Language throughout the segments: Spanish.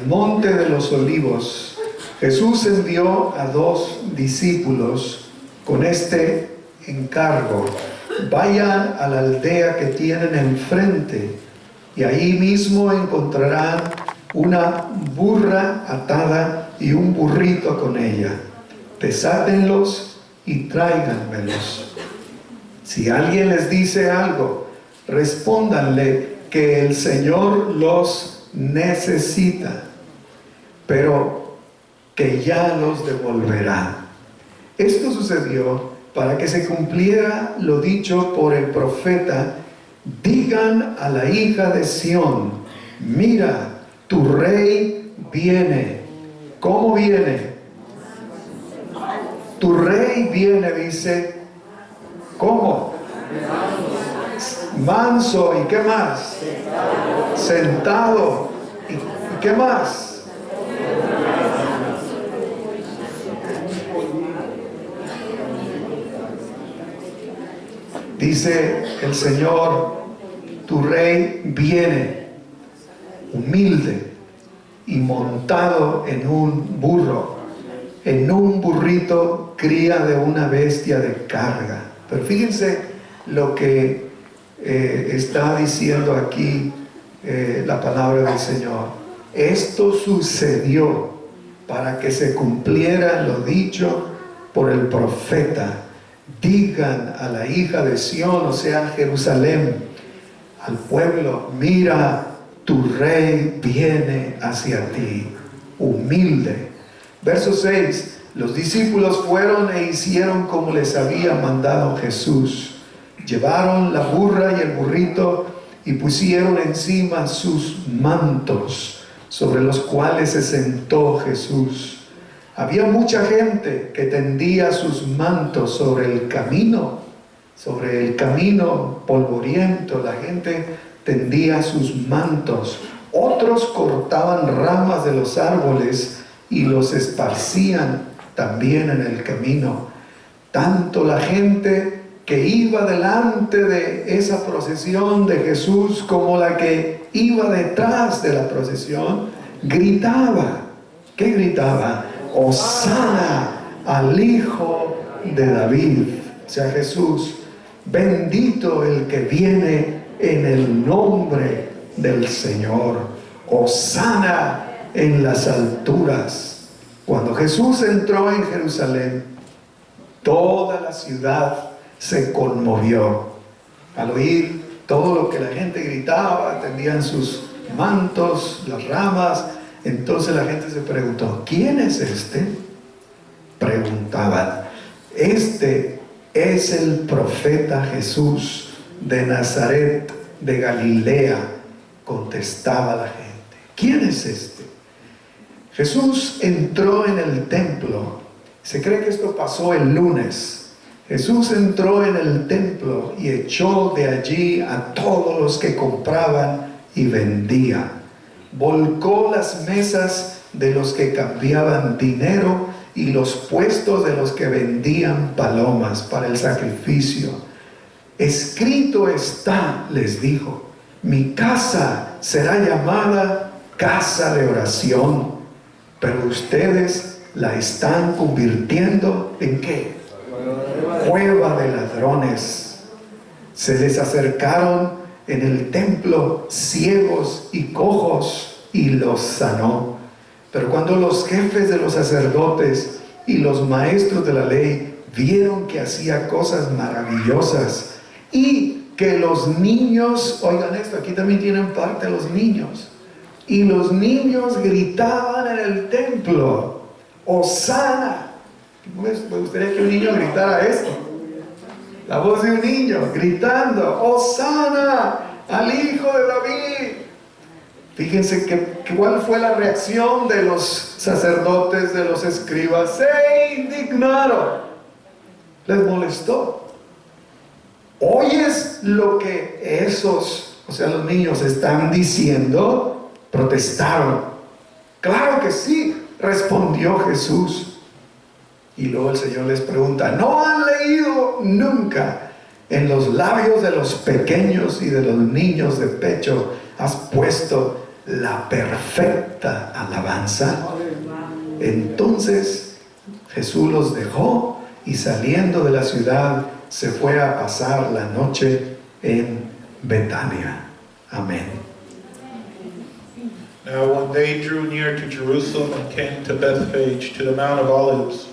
monte de los Olivos, Jesús envió a 2 discípulos con este encargo: vayan a la aldea que tienen enfrente y ahí mismo encontrarán una burra atada y un burrito con ella. Desátenlos y tráiganmelos. Si alguien les dice algo, respóndanle que el Señor los necesita, pero que ya los devolverá. Esto sucedió para que se cumpliera lo dicho por el profeta: digan a la hija de Sión, mira, tu rey viene. ¿Cómo viene? Tu rey viene, dice. ¿Cómo? Manso. ¿Y qué más? Sentado. ¿Y qué más? Dice el Señor, tu rey viene humilde y montado en un burro, en un burrito, cría de una bestia de carga. Pero fíjense lo que está diciendo aquí la palabra del Señor. Esto sucedió para que se cumpliera lo dicho por el profeta: digan a la hija de Sión, o sea, Jerusalén, al pueblo, mira, tu rey viene hacia ti, humilde. Verso 6. Los discípulos fueron e hicieron como les había mandado Jesús. Llevaron la burra y el burrito y pusieron encima sus mantos, sobre los cuales se sentó Jesús. Había mucha gente que tendía sus mantos sobre el camino polvoriento. La gente tendía sus mantos. Otros cortaban ramas de los árboles y los esparcían también en el camino. Tanto la gente que iba delante de esa procesión de Jesús como la que iba detrás de la procesión gritaba. ¿Qué gritaba? Hosana al Hijo de David. O sea, Jesús, bendito el que viene en el nombre del Señor. Hosana en las alturas. Cuando Jesús entró en Jerusalén, toda la ciudad se conmovió al oír todo lo que la gente gritaba. Tendían sus mantos, las ramas. Entonces la gente se preguntó, ¿quién es este? Preguntaban. Este es el profeta Jesús de Nazaret de Galilea, contestaba la gente. ¿Quién es este? Jesús entró en el templo. Se cree que esto pasó el lunes. Jesús entró en el templo y echó de allí a todos los que compraban y vendían. Volcó las mesas de los que cambiaban dinero y los puestos de los que vendían palomas para el sacrificio. Escrito está, les dijo, mi casa será llamada casa de oración, pero ustedes la están convirtiendo ¿en qué? Cueva de ladrones. Se les acercaron en el templo ciegos y cojos y los sanó. Pero cuando los jefes de los sacerdotes y los maestros de la ley vieron que hacía cosas maravillosas y que los niños, oigan esto, aquí también tienen parte los niños, y los niños gritaban en el templo, Hosana. Me gustaría que un niño gritara esto, la voz de un niño gritando, Hosana al Hijo de David. Fíjense cuál fue la reacción de los sacerdotes, de los escribas. Se indignaron, les molestó. ¿Oyes lo que esos, o sea, los niños están diciendo? Protestaron. Claro que sí, respondió Jesús. Y luego el Señor les pregunta, ¿no han leído nunca? En los labios de los pequeños y de los niños de pecho has puesto la perfecta alabanza. Entonces Jesús los dejó y saliendo de la ciudad se fue a pasar la noche en Betania. Amén. Now when they drew near to Jerusalem and came to Bethphage, to the Mount of Olives,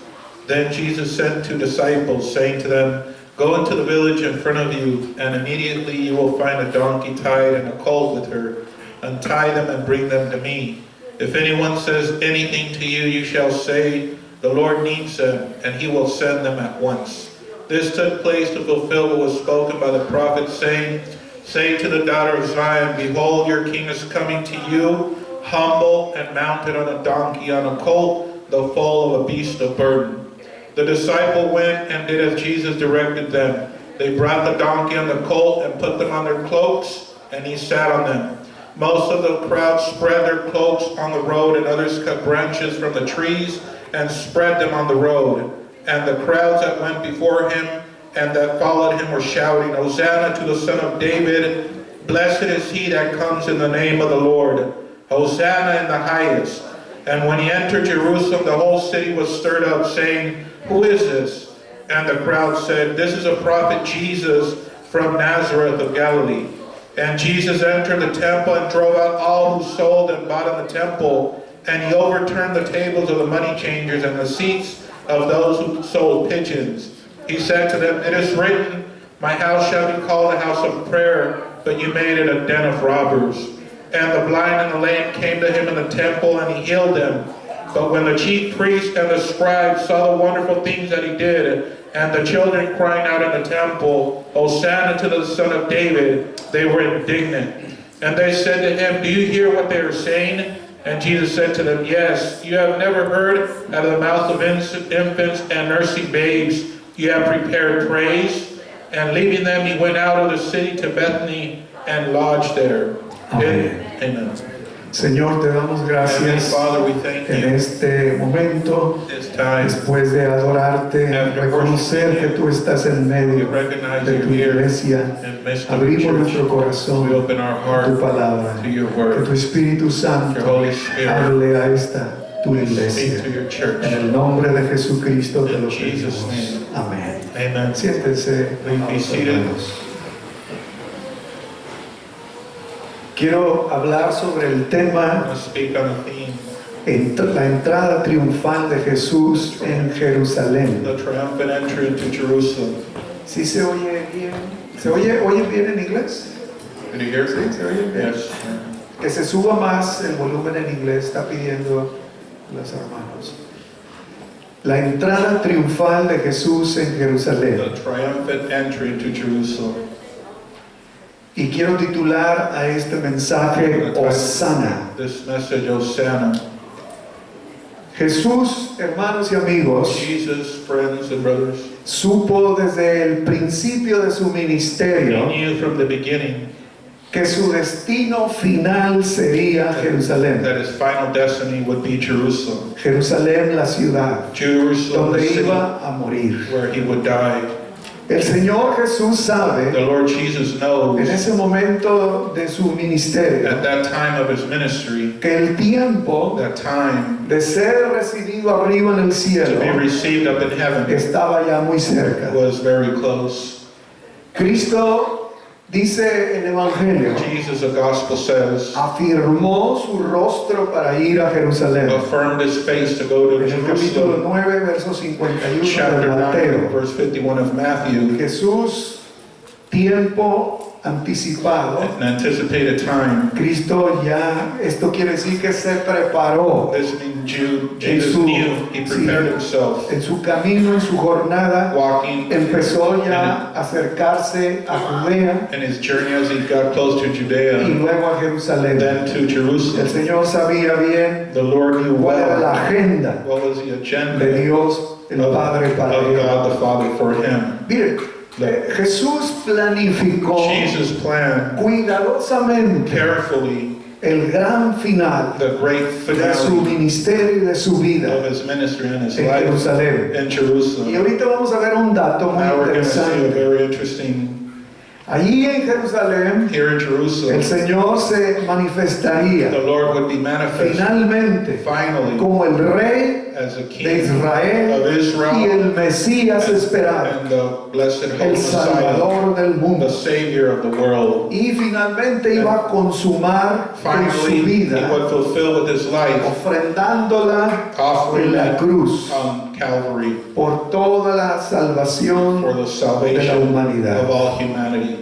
then Jesus sent 2 disciples, saying to them, Go into the village in front of you, and immediately you will find a donkey tied and a colt with her. Untie them and bring them to me. If anyone says anything to you, you shall say, The Lord needs them, and he will send them at once. This took place to fulfill what was spoken by the prophet, saying, Say to the daughter of Zion, Behold, your king is coming to you, humble and mounted on a donkey, on a colt, the foal of a beast of burden. The disciple went and did as Jesus directed them. They brought the donkey and the colt and put them on their cloaks, and he sat on them. Most of the crowd spread their cloaks on the road, and others cut branches from the trees and spread them on the road. And the crowds that went before him and that followed him were shouting, Hosanna to the Son of David! Blessed is he that comes in the name of the Lord! Hosanna in the highest! And when he entered Jerusalem, the whole city was stirred up, saying, Who is this? And the crowd said, This is a prophet Jesus from Nazareth of Galilee. And Jesus entered the temple and drove out all who sold and bought in the temple. And he overturned the tables of the money changers and the seats of those who sold pigeons. He said to them, It is written, My house shall be called a house of prayer, but you made it a den of robbers. And the blind and the lame came to him in the temple, and he healed them. But when the chief priests and the scribes saw the wonderful things that he did, and the children crying out in the temple, Hosanna to the Son of David, they were indignant. And they said to him, Do you hear what they are saying? And Jesus said to them, Yes, you have never heard out of the mouth of infants and nursing babes, you have prepared praise. And leaving them, he went out of the city to Bethany and lodged there. Amén. Amen. Señor, te damos Heavenly gracias Father, we thank en you este momento, this time. después de adorarte, reconocer que tú estás en We medio recognize de you tu here iglesia. in the midst of Abrimos the nuestro church. corazón We open our a tu heart palabra. to your Que word. tu Espíritu Santo Your Holy Spirit hable a esta tu speak iglesia. to your church. En el nombre de Jesucristo te In lo Jesus' pedimos. name. Amén. Amen. Siéntense, Please be amados seated. hermanos. Quiero hablar sobre el I'm tema going to speak on the theme, la entrada triunfal de Jesús en Jerusalén. the triumphant entry into Jerusalem. ¿Sí se oye bien? ¿Se oye bien en inglés? Can you hear Sí, me? se oye bien. Yes. Que se suba más el volumen en inglés, está pidiendo los hermanos. La entrada triunfal de Jesús en Jerusalén. The triumphant entry into Jerusalem. Y quiero titular a este mensaje Hosanna. This message, Hosanna. Jesús, hermanos y amigos, Jesus, friends and brothers, supo desde el principio de su he ministerio knew from the beginning que su destino final sería Jerusalén. that his final destiny would be Jerusalem. Jerusalén, la ciudad, Jerusalem, the donde city iba a morir. where he would die. El Señor Jesús The sabe, Lord Jesus en knows ese momento de su ministerio, at that time of his ministry, que el tiempo that time de ser recibido arriba en el to be cielo received up in heaven estaba ya muy cerca. was very close. Cristo, dice el Evangelio, Jesus, the gospel says, afirmó su rostro para ir a Jerusalén. affirmed his face to go to En el capítulo Jerusalem. 9, verso 51 Chapter de 9, Mateo, verse 51 of Matthew, Jesús, tiempo anticipado, an anticipated time. Cristo ya, esto quiere decir que se preparó This means en Jesus su, knew, he prepared himself, en su camino, en su jornada, walking empezó ya a acercarse a Judea in his journey as he got close to y Judea, luego a Jerusalén. then to El Jerusalem. Señor sabía bien The Lord knew cuál era la well agenda what was the de agenda Dios el of Padre para él. God the Father for him. Miren, Jesús planificó Jesus planned cuidadosamente carefully el gran final the great de su finale ministerio y de su of vida his ministry and his en life Jerusalén. in Y Jerusalem. ahorita vamos a ver un dato muy Now we're going to see a interesante. very interesting Allí en Jerusalén, Here in Jerusalem, el Señor se manifestaría the Lord would be manifest finalmente finally como el Rey as a de king of Israel y Israel el Mesías esperado, and the blessed hope el Messiah, Salvador del the mundo. Savior of the world. Y finalmente iba a consumar con su Finally, he vida, would fulfill with his life, ofrendándola offering en la that cruz on Calvary por toda la salvación for the de la salvation humanidad. of all humanity.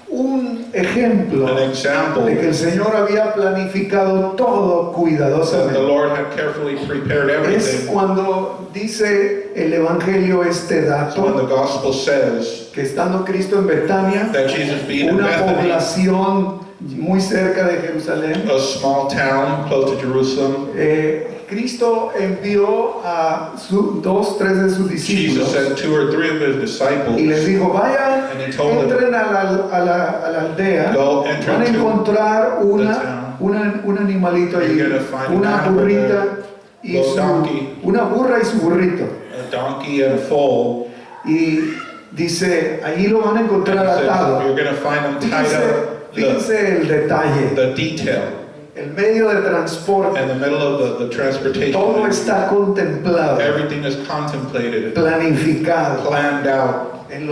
Un ejemplo An example de que el Señor había planificado todo that the cuidadosamente Lord had carefully prepared es everything. cuando dice el Evangelio este So when dato the gospel says que estando Cristo en Betania, that Jesus being in una Bethany, población muy cerca de Jerusalén, a small town close to Jerusalem, Cristo envió a tres de sus Jesus discípulos sent 2 or 3 of his disciples, y les dijo, vayan, and he told them, entren a la aldea, go enter van a into encontrar the town. un animalito allí, You're gonna find una an animal burrita there, y a donkey. una burra y su burrito. a donkey and a foal. Y dice, allí lo van a And he encontrar says, atado. you're going to find them tied up, Fíjense el detalle, the detail, el medio de transporte, in the middle of the transportation. todo está contemplado, Everything is contemplated, planificado planned out en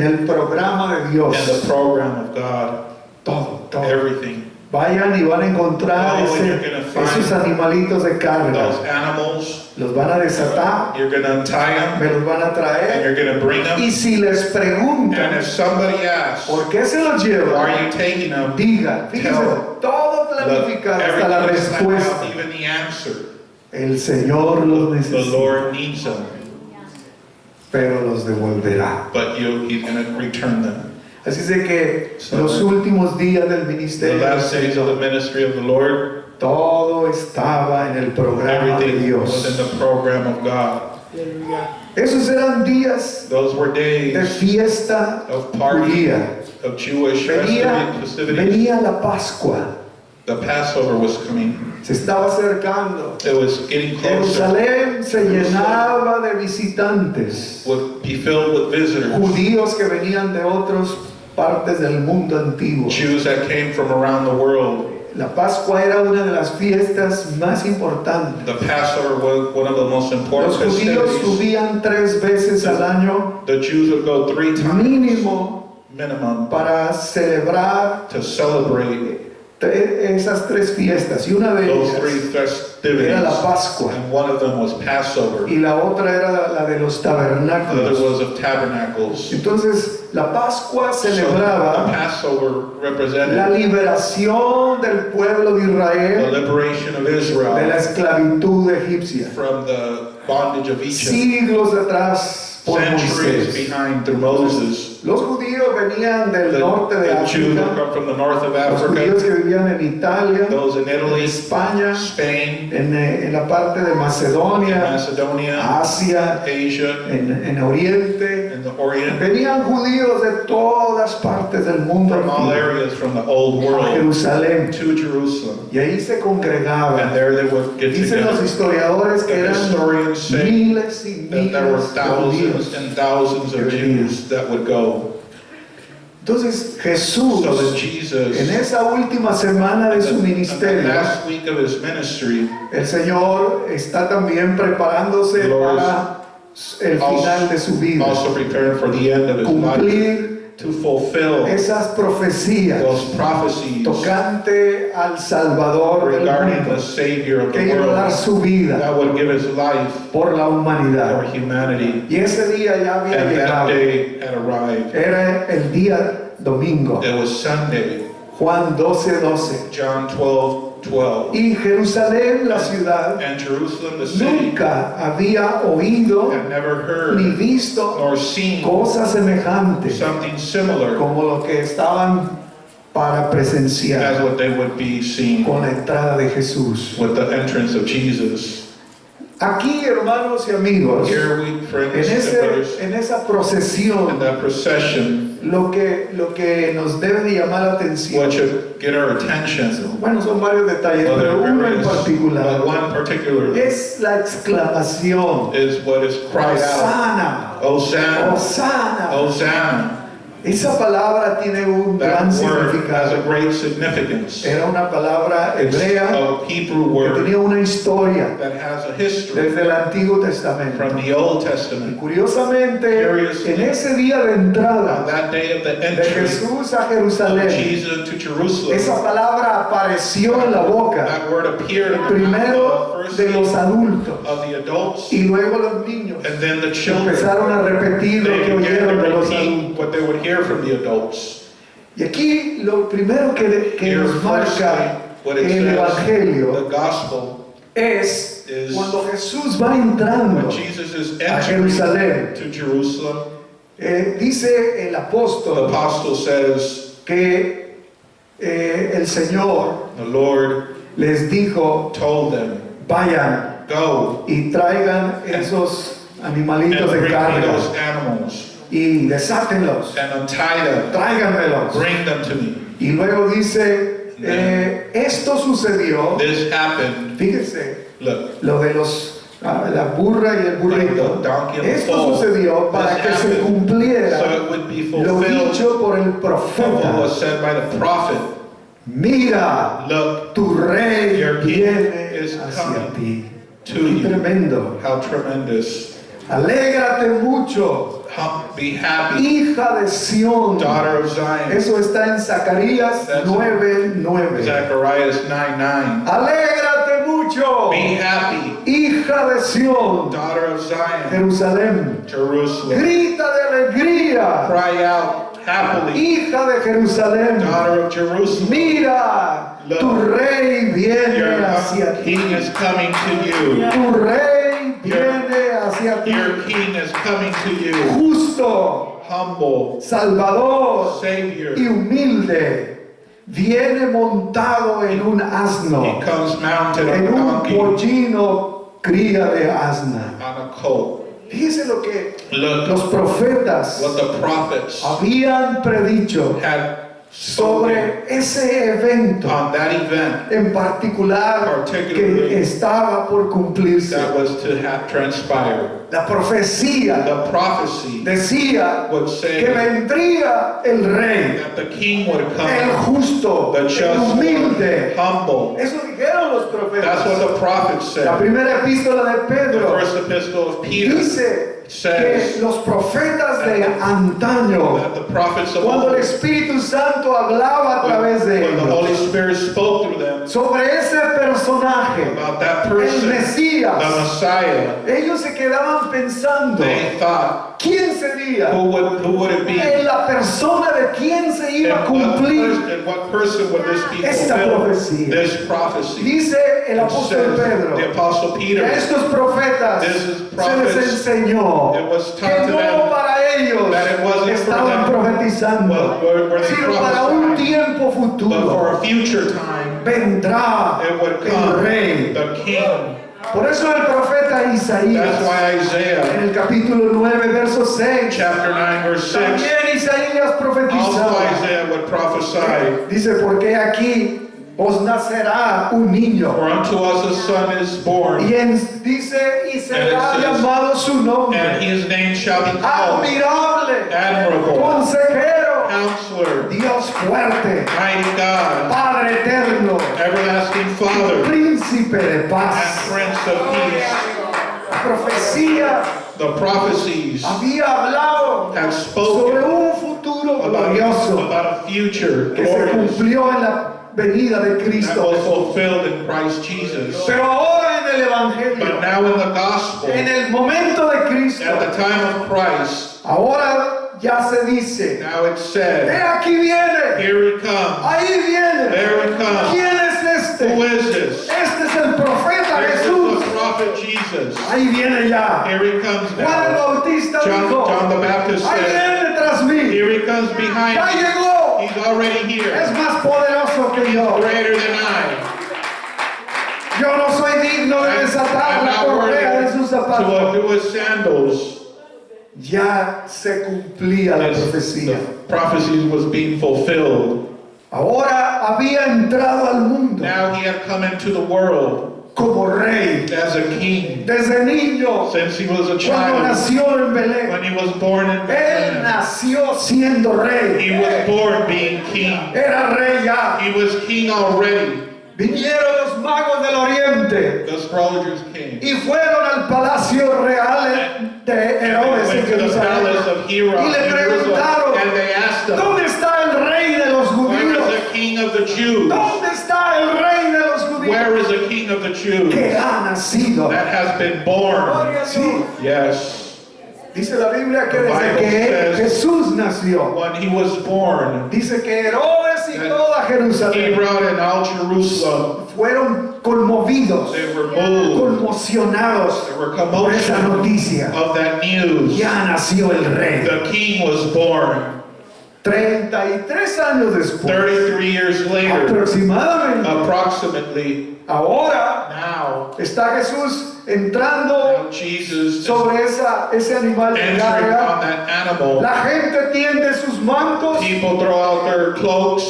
el programa de Dios. in the program of God. Todo. Everything. Vayan y van a encontrar Oh, you're gonna find esos animalitos de carga. Those animals, Los van a desatar, you're going to untie them, me los van a and traer. you're going to bring them. Y si les And preguntan, if somebody asks, ¿por qué se los why llevan? are you taking them? Diga, fíjense, todo planificado hasta la Everything is planned respuesta. out, even the answer. El Señor los The necesita, Lord needs them, pero los devolverá. but He's going to return them. Así es de que los últimos días del The ministerio, last days of the ministry of the Lord, todo estaba en el programa de everything was in Dios. the program of God. Esos eran días Those were de days fiesta of party, judía. of Jewish festivities. Venía la Pascua, The Passover was coming. se estaba acercando. It was getting closer. Jerusalén se llenaba de visitantes, Would be filled with visitors. judíos que venían de otras partes del mundo antiguo. Jews that came from around the world. La Pascua era una de las fiestas más importantes. The Passover was one of the most important Los judíos festivities. subían 3 veces al año The Jews would go 3 times mínimo minimum para celebrar to celebrate esas 3 fiestas, y una de those 3 ellas era la festivities. Pascua And one of them was Passover. y la otra era la de los The other tabernáculos. was of Tabernacles. Entonces la Pascua So the celebraba Passover la represented liberación del pueblo de the Israel liberation of de la Israel esclavitud egipcia. from the bondage of Egypt. Siglos atrás por Centuries Moisés. behind through Moses. Los judíos venían del norte de The Jews would África, come from the north of los judíos Africa, que vivían en Italia, those in en Italy, España, Spain, en la parte de Macedonia, Macedonia, Asia, Asia, en Oriente. and the Orient, Venían judíos de todas partes del mundo from all antiguo areas from the old a world Jerusalén, to Jerusalem. y ahí se And congregaban. there they would get Dicen los together. historiadores que The eran historians say miles y that there were miles de thousands judíos. and thousands of Jews that would go. Entonces Jesús, So that Jesus, en esa última semana de su in the ministerio, last week of his ministry, el Señor está también preparándose Lord para el final de su vida, also prepared for the end of his life, cumplir to fulfill esas profecías those prophecies tocante al Salvador del regarding mundo, the Savior of que the iba a dar world su vida that would give his life por la for humanidad. humanity. Y ese día ya había And that llegado, day had arrived. era el día domingo, It was Sunday, Juan 12:12. John 12:12. Y Jerusalén, la ciudad, And Jerusalem, the city, nunca había oído had never ni heard visto nor seen cosas semejantes something similar como lo que estaban para as presenciar what they would be seeing con la entrada de Jesús. with the entrance of Jesus. Aquí, hermanos y amigos, Here we, friends and brothers, en esa in procesión, that procession, lo que nos debe de llamar la atención, what should get our attention, bueno, son varios detalles, well, pero uno there en is, but particular, one particularly es la exclamación, is what is cried out, Hosanna, Hosanna, Hosanna. Hosanna. Esa palabra tiene un gran That word has a significado. great significance. Era una palabra It's hebrea a Hebrew que word tenía una historia that has a history desde el Antiguo Testamento. from the Old Y Testament. curiosamente, Curiously, en ese día de On entrada that day of the de entry Jesús a of Jerusalén, Jesus into Jerusalem, esa palabra apareció en la boca that word appeared in the primero mouth of de los adultos of the adults, y luego los niños. and then the children. Empezaron a repetir lo They que began oyeron to de los repeat adultos. what they would hear from the adults. Y aquí lo primero que Here, nos marca what it el says, Evangelio the gospel, es is cuando Jesús va entrando when Jesus is a entering Jerusalén. to Jerusalem. Dice el The apóstol apostle says, que el Señor the Lord les dijo, told them, vayan go y traigan esos and animalitos de bring me carga those animals y desátenlos, and untie them, tráiganmelos. bring them to me. Y luego dice, esto sucedió, This happened, fíjense, look, lo de la burra y el burrito. The donkey and the Esto foal. sucedió para This que se happened cumpliera so it would be lo fulfilled dicho por el of what profeta. was said by the prophet. Mira, Look tu rey Your king viene is hacia coming ti. to Qué you. tremendo. How tremendous. Alégrate mucho, Be happy, hija de Sión. daughter of Zion. Eso está en Zacarías That's 9:9. Zechariah 9:9. Alégrate mucho, Be happy, hija de Sión, daughter of Zion, Jerusalén. Jerusalem. Grita de alegría, Cry out happily, hija de Jerusalén. daughter of Jerusalem. Mira, tu rey viene Your hacia ti. king is coming to you. Tu rey viene hacia ti. Your king is coming to you. Justo, Humble, salvador Savior. y humilde. Viene montado en un asno, He comes mounted on en a un donkey, pollino cría de asna. on a colt. Fíjese lo que Look los profetas what the prophets habían predicho had spoken sobre ese evento on that event en particular que estaba por cumplirse. that was to have transpired. La profecía The prophecy decía would que say vendría el rey, that the king would el come, justo, the el just one, humilde. humble. Eso dijeron los That's what profetas. the prophets La said. primera epístola de The Pedro first epistle of Peter dice que says los profetas de antaño, that the prophets of cuando el old, Espíritu Santo hablaba a través de when the Holy ellos Spirit spoke through them sobre ese personaje, about that el person, the Mesías, Messiah, ellos se quedaban pensando, they thought, ¿quién sería? who would it be? En la persona de quién se iba a cumplir. And what person would this be Esta fulfilled? profecía. This prophecy. Dice el It apóstol says, Pedro the Apostle que Peter, a estos profetas This is se les prophets. enseñó It was que taught to no them para ellos that it wasn't for estaban them, profetizando, were they sino para un prophesying, tiempo but for futuro. a future time, Vendrá it would el come, rey. the king. Por eso el profeta That's Isaías, why en Isaiah, el capítulo 9, verso 6, chapter 9, verse 6, también Isaías also profetizaba. Isaiah would prophesy, Dice, porque aquí os nacerá un niño. for unto us a son is born, Dice, y será And it says, llamado su and nombre. his name shall be called Admirable, Admirable, consejero, Counselor, Dios fuerte, Mighty God, Padre eterno, Everlasting Father, príncipe de and paz. Prince of Peace. La profecía The prophecies había hablado have sobre spoken un futuro glorioso about a future que se glorious cumplió en la venida de that Cristo. was fulfilled in Christ Jesus. Pero ahora en el But Evangelio, now in the gospel, en el momento de Cristo, at the time of Christ, ahora ya se dice, now it's said, aquí viene, here he comes, ahí viene. there he comes. ¿Quién es este? Who is this? Este es el profeta This is Jesús. the prophet Jesus. Ahí viene ya. Here he comes Juan el now. Bautista John dijo, the Baptist ahí said, viene tras mí. here he comes Ya behind me. llegó. He's already Es here. más poderoso que yo. Greater than I. Yo no soy digno de desatar I'm la not correa de sus worthy to zapatos. undo his sandals. Ya se cumplía la As profecía. the prophecy was being fulfilled. Ahora había entrado al mundo Now he had come into the world como rey. as a king Desde niño, since he was a cuando child. nació en Belén, When he was born in él Bethlehem, nació siendo rey. he was born being king. Era rey ya. He was king already. Vinieron los magos del oriente The astrologers came. y fueron al palacio real de Herodes en Went to the palace Jerusalén. of Herod Y le in preguntaron, Jerusalem, and they asked him, ¿dónde está el rey de los where is judíos? the king of the Jews? ¿Dónde está el rey de los judíos? Where is the king of the Jews Que ha nacido. that has been born? Gloria a Dios. Sí. Yes. Dice la Biblia que The desde Bible que says- Jesús nació, When he was born, dice que Herodes y toda Jerusalén Herod and all Jerusalem, fueron conmovidos, they were moved. conmocionados They were por esa commotion noticia. of that news. Ya nació el rey. The king was born. 33 años después, 33 years later, aproximadamente, approximately, ahora now, está Jesús entrando now Jesus is sobre ese animal de entering carga. on that animal. La gente tiende sus mantos, People throw out their cloaks,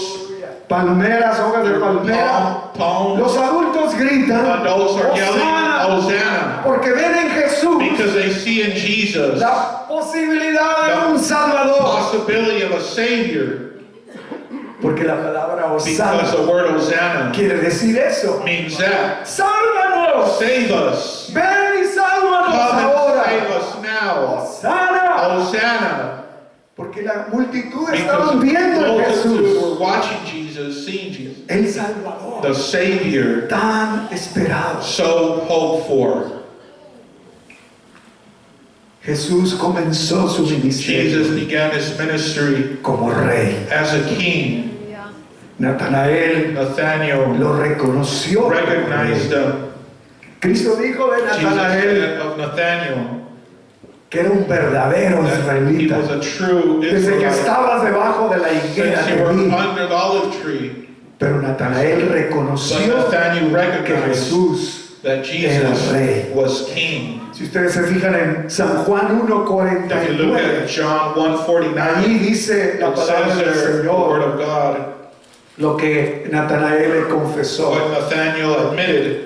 palmeras, hojas de their palmera. palms. Los adultos gritan, Adults are yelling, "Hosana", Hosanna, porque ven en Jesús because they see in Jesus la posibilidad de the un Salvador. possibility of a Savior. Porque la palabra Because Hosana the word Hosanna quiere decir eso. means that. ¡Sálvanos! Save us. ¡Ven y sálvanos Come and ahora! save us now. ¡Hosana! Hosanna. Porque la multitud Because estaban viendo a multitude Jesús, were watching Jesus, seeing Jesus. el Salvador, The Savior, tan esperado. so hoped for. Jesús comenzó su ministerio Jesus began his ministry como rey. as a king. Natanael Nathanael lo reconoció. como recognized rey. him. Cristo dijo de Jesus Natanael said of Nathanael que era un verdadero that he israelita. was a true Desde que Israelite. estabas debajo de la higuera Since you de were mí. under the olive tree, Pero Natanael but reconoció Nathanael que recognized Jesús that era Jesus rey. was king. Si ustedes se fijan en San Juan If you look 1:49, at John 1:49, ahí dice la it palabra says del there, the word Señor, of God, lo que Natanael le confesó. what Nathanael admitted.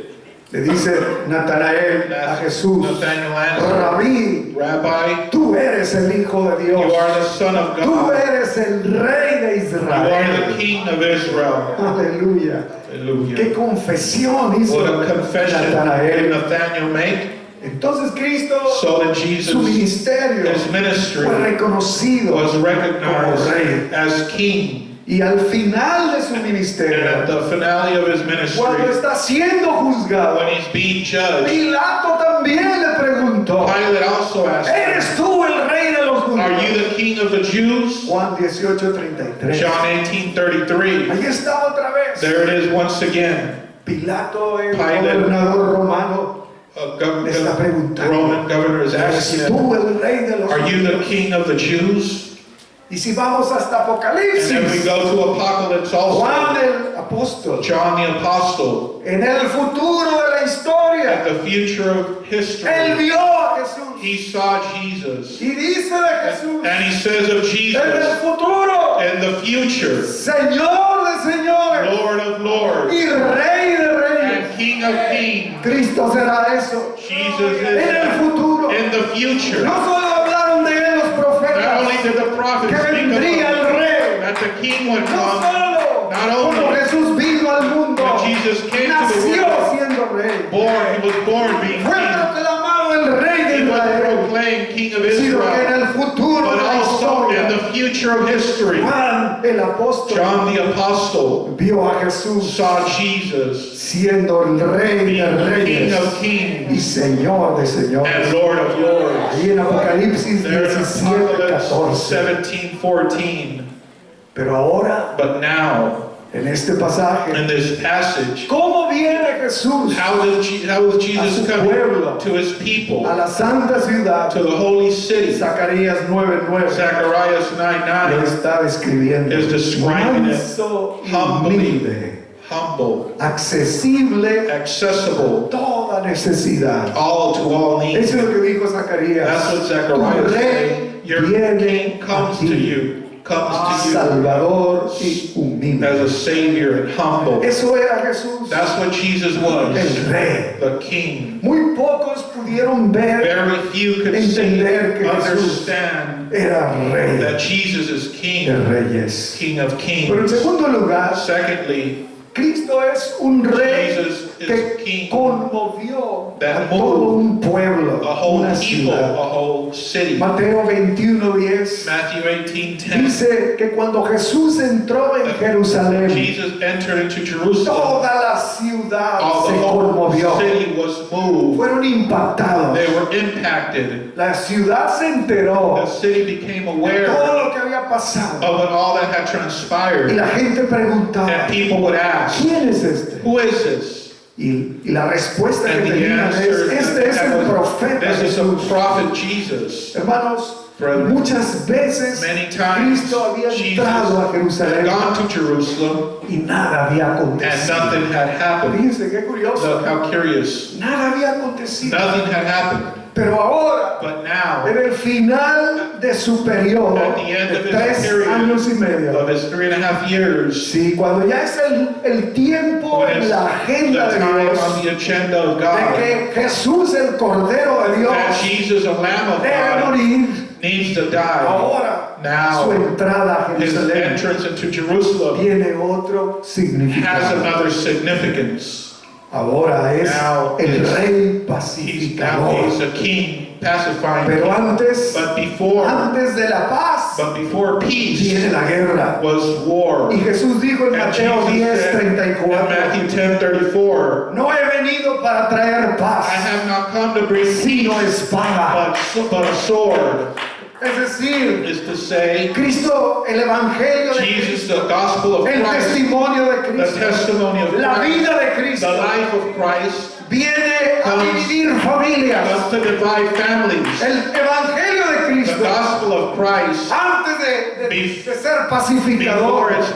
Le dice Natanael a Jesús, Nathanael answered, Rabí, Rabbi, tú eres el Hijo de you Dios, are the Son of tú God. eres el Rey de You are the Israel. King of Israel. Aleluya. Hallelujah. Qué confesión hizo What a confession did Natanael. Nathanael make? Entonces Cristo, So that su Jesus, ministerio his ministry, fue reconocido was como recognized rey. as king. Y al final de su And at ministerio, the finale of his cuando ministry, está siendo juzgado, when he's being judged, Pilato también le preguntó, Pilate also asked him, ¿eres tú el rey de los are judíos? you the king of the Jews? Juan 18:33. John 18:33. Ahí está otra vez. There it is once again. Pilato, el Pilate. gobernador romano, A le está preguntando, Roman governor is ¿eres asking him, tú el rey de los are you judíos? the king of the Jews? Y si vamos hasta And then we Apocalipsis, go to Apocalypse Juan also. el apóstol, John the Apostle, en el futuro de la at historia, the future of él history, vio a Jesús he saw Jesus. y dice de Jesús, And he says of en el Jesus, futuro, in the future, Señor de señores Lord of lords, y Rey de reyes. and King of kings, Cristo será eso. Jesus En el is futuro, in the future. no solo hablaron de él los Not only profetas, did the prophets que speak vendría of el rey. that the king would No come, solo not como only Jesús vino al mundo, when Jesus came to the nació world, siendo rey. he was born being Fue king. proclamado el rey de He was Israel, proclaimed king of sino que en Israel, el futuro but de la also in historia, the future of history. Juan el apóstol John the Apostle vio a Jesús saw Jesus siendo el rey de being the King reyes of y kings Señor de señores. and Lord of lords. Ahí en Apocalipsis There in 17, Apocalypse 14. 17:14. Pero ahora, But now, en este pasaje, in this passage, ¿cómo viene Jesús how is Jesus A su coming pueblo. to his people, a la santa ciudad? to the holy city? Zacarías 9:9 Zechariah lo 9:9, está describiendo. is describing it. Manso y Humbly, humilde, humble, accesible, accessible, toda necesidad. all to all needs. Eso es lo que dijo Zacarías. That's what Tu Zechariah rey said. Your viene king a comes ti. to you. comes to you Salvador y humilde. as a savior and humble. Eso era Jesús, That's what Jesus was, el Rey. the King. Muy pocos pudieron ver Very few could see, Entender que understand era Rey that Jesus is de King, Reyes. King of Pero en kings. segundo lugar, Secondly, Cristo es un rey Jesus is que King conmovió that a todo un pueblo, a whole una people, ciudad. a whole city. Mateo 21:10 Matthew 18:10. dice que cuando Jesús entró en Jerusalén, Jesus entered into Jerusalem. toda la ciudad All se the whole conmovió. city was moved. Fueron impactados. They were impacted. La ciudad se enteró The city became de aware todo lo que había pasado. of all that had Y transpired. la gente preguntaba, And people would ask, ¿quién es este? who is this? Y la respuesta que And the tenían es, answer este es el profeta this is Jesús. the prophet Jesus. Hermanos, Brethren, muchas veces many times Cristo había Jesus entrado a had Jerusalén gone to Jerusalem y nada había and acontecido. nothing had happened. Fíjense qué curioso. Look how curious. Nada había acontecido. Nothing had happened. Pero ahora, But now, en el final de su periodo at the end of de his 3 period años y medio, of his 3.5 years, sí, cuando ya es el tiempo when en it's la the agenda de time Dios on the agenda of de God, que Jesús, el Cordero de that Dios, Jesus, a Lamb of debe God, morir, needs to die. ahora Now, su entrada a his Jerusalén entrance into Jerusalem tiene otro has significado. another significance. Ahora es Now el is- rey He's pacificador. a king, pacifying Pero people. antes But de la paz before peace viene la guerra. was war. Y Jesús dijo en And Mateo Jesus said in 10:34, Matthew 10:34, no he venido para traer I paz, have not come to bring sino peace, espada. but a sword. Es decir, Is to say, Cristo, el evangelio de Jesus, Cristo, the gospel of el Christ, testimonio de the Cristo, testimony of la Christ, vida de the Cristo, life of Christ, viene a dividir familias. comes to divide families. El evangelio de The Cristo, gospel of Christ, antes de ser pacificador, before it's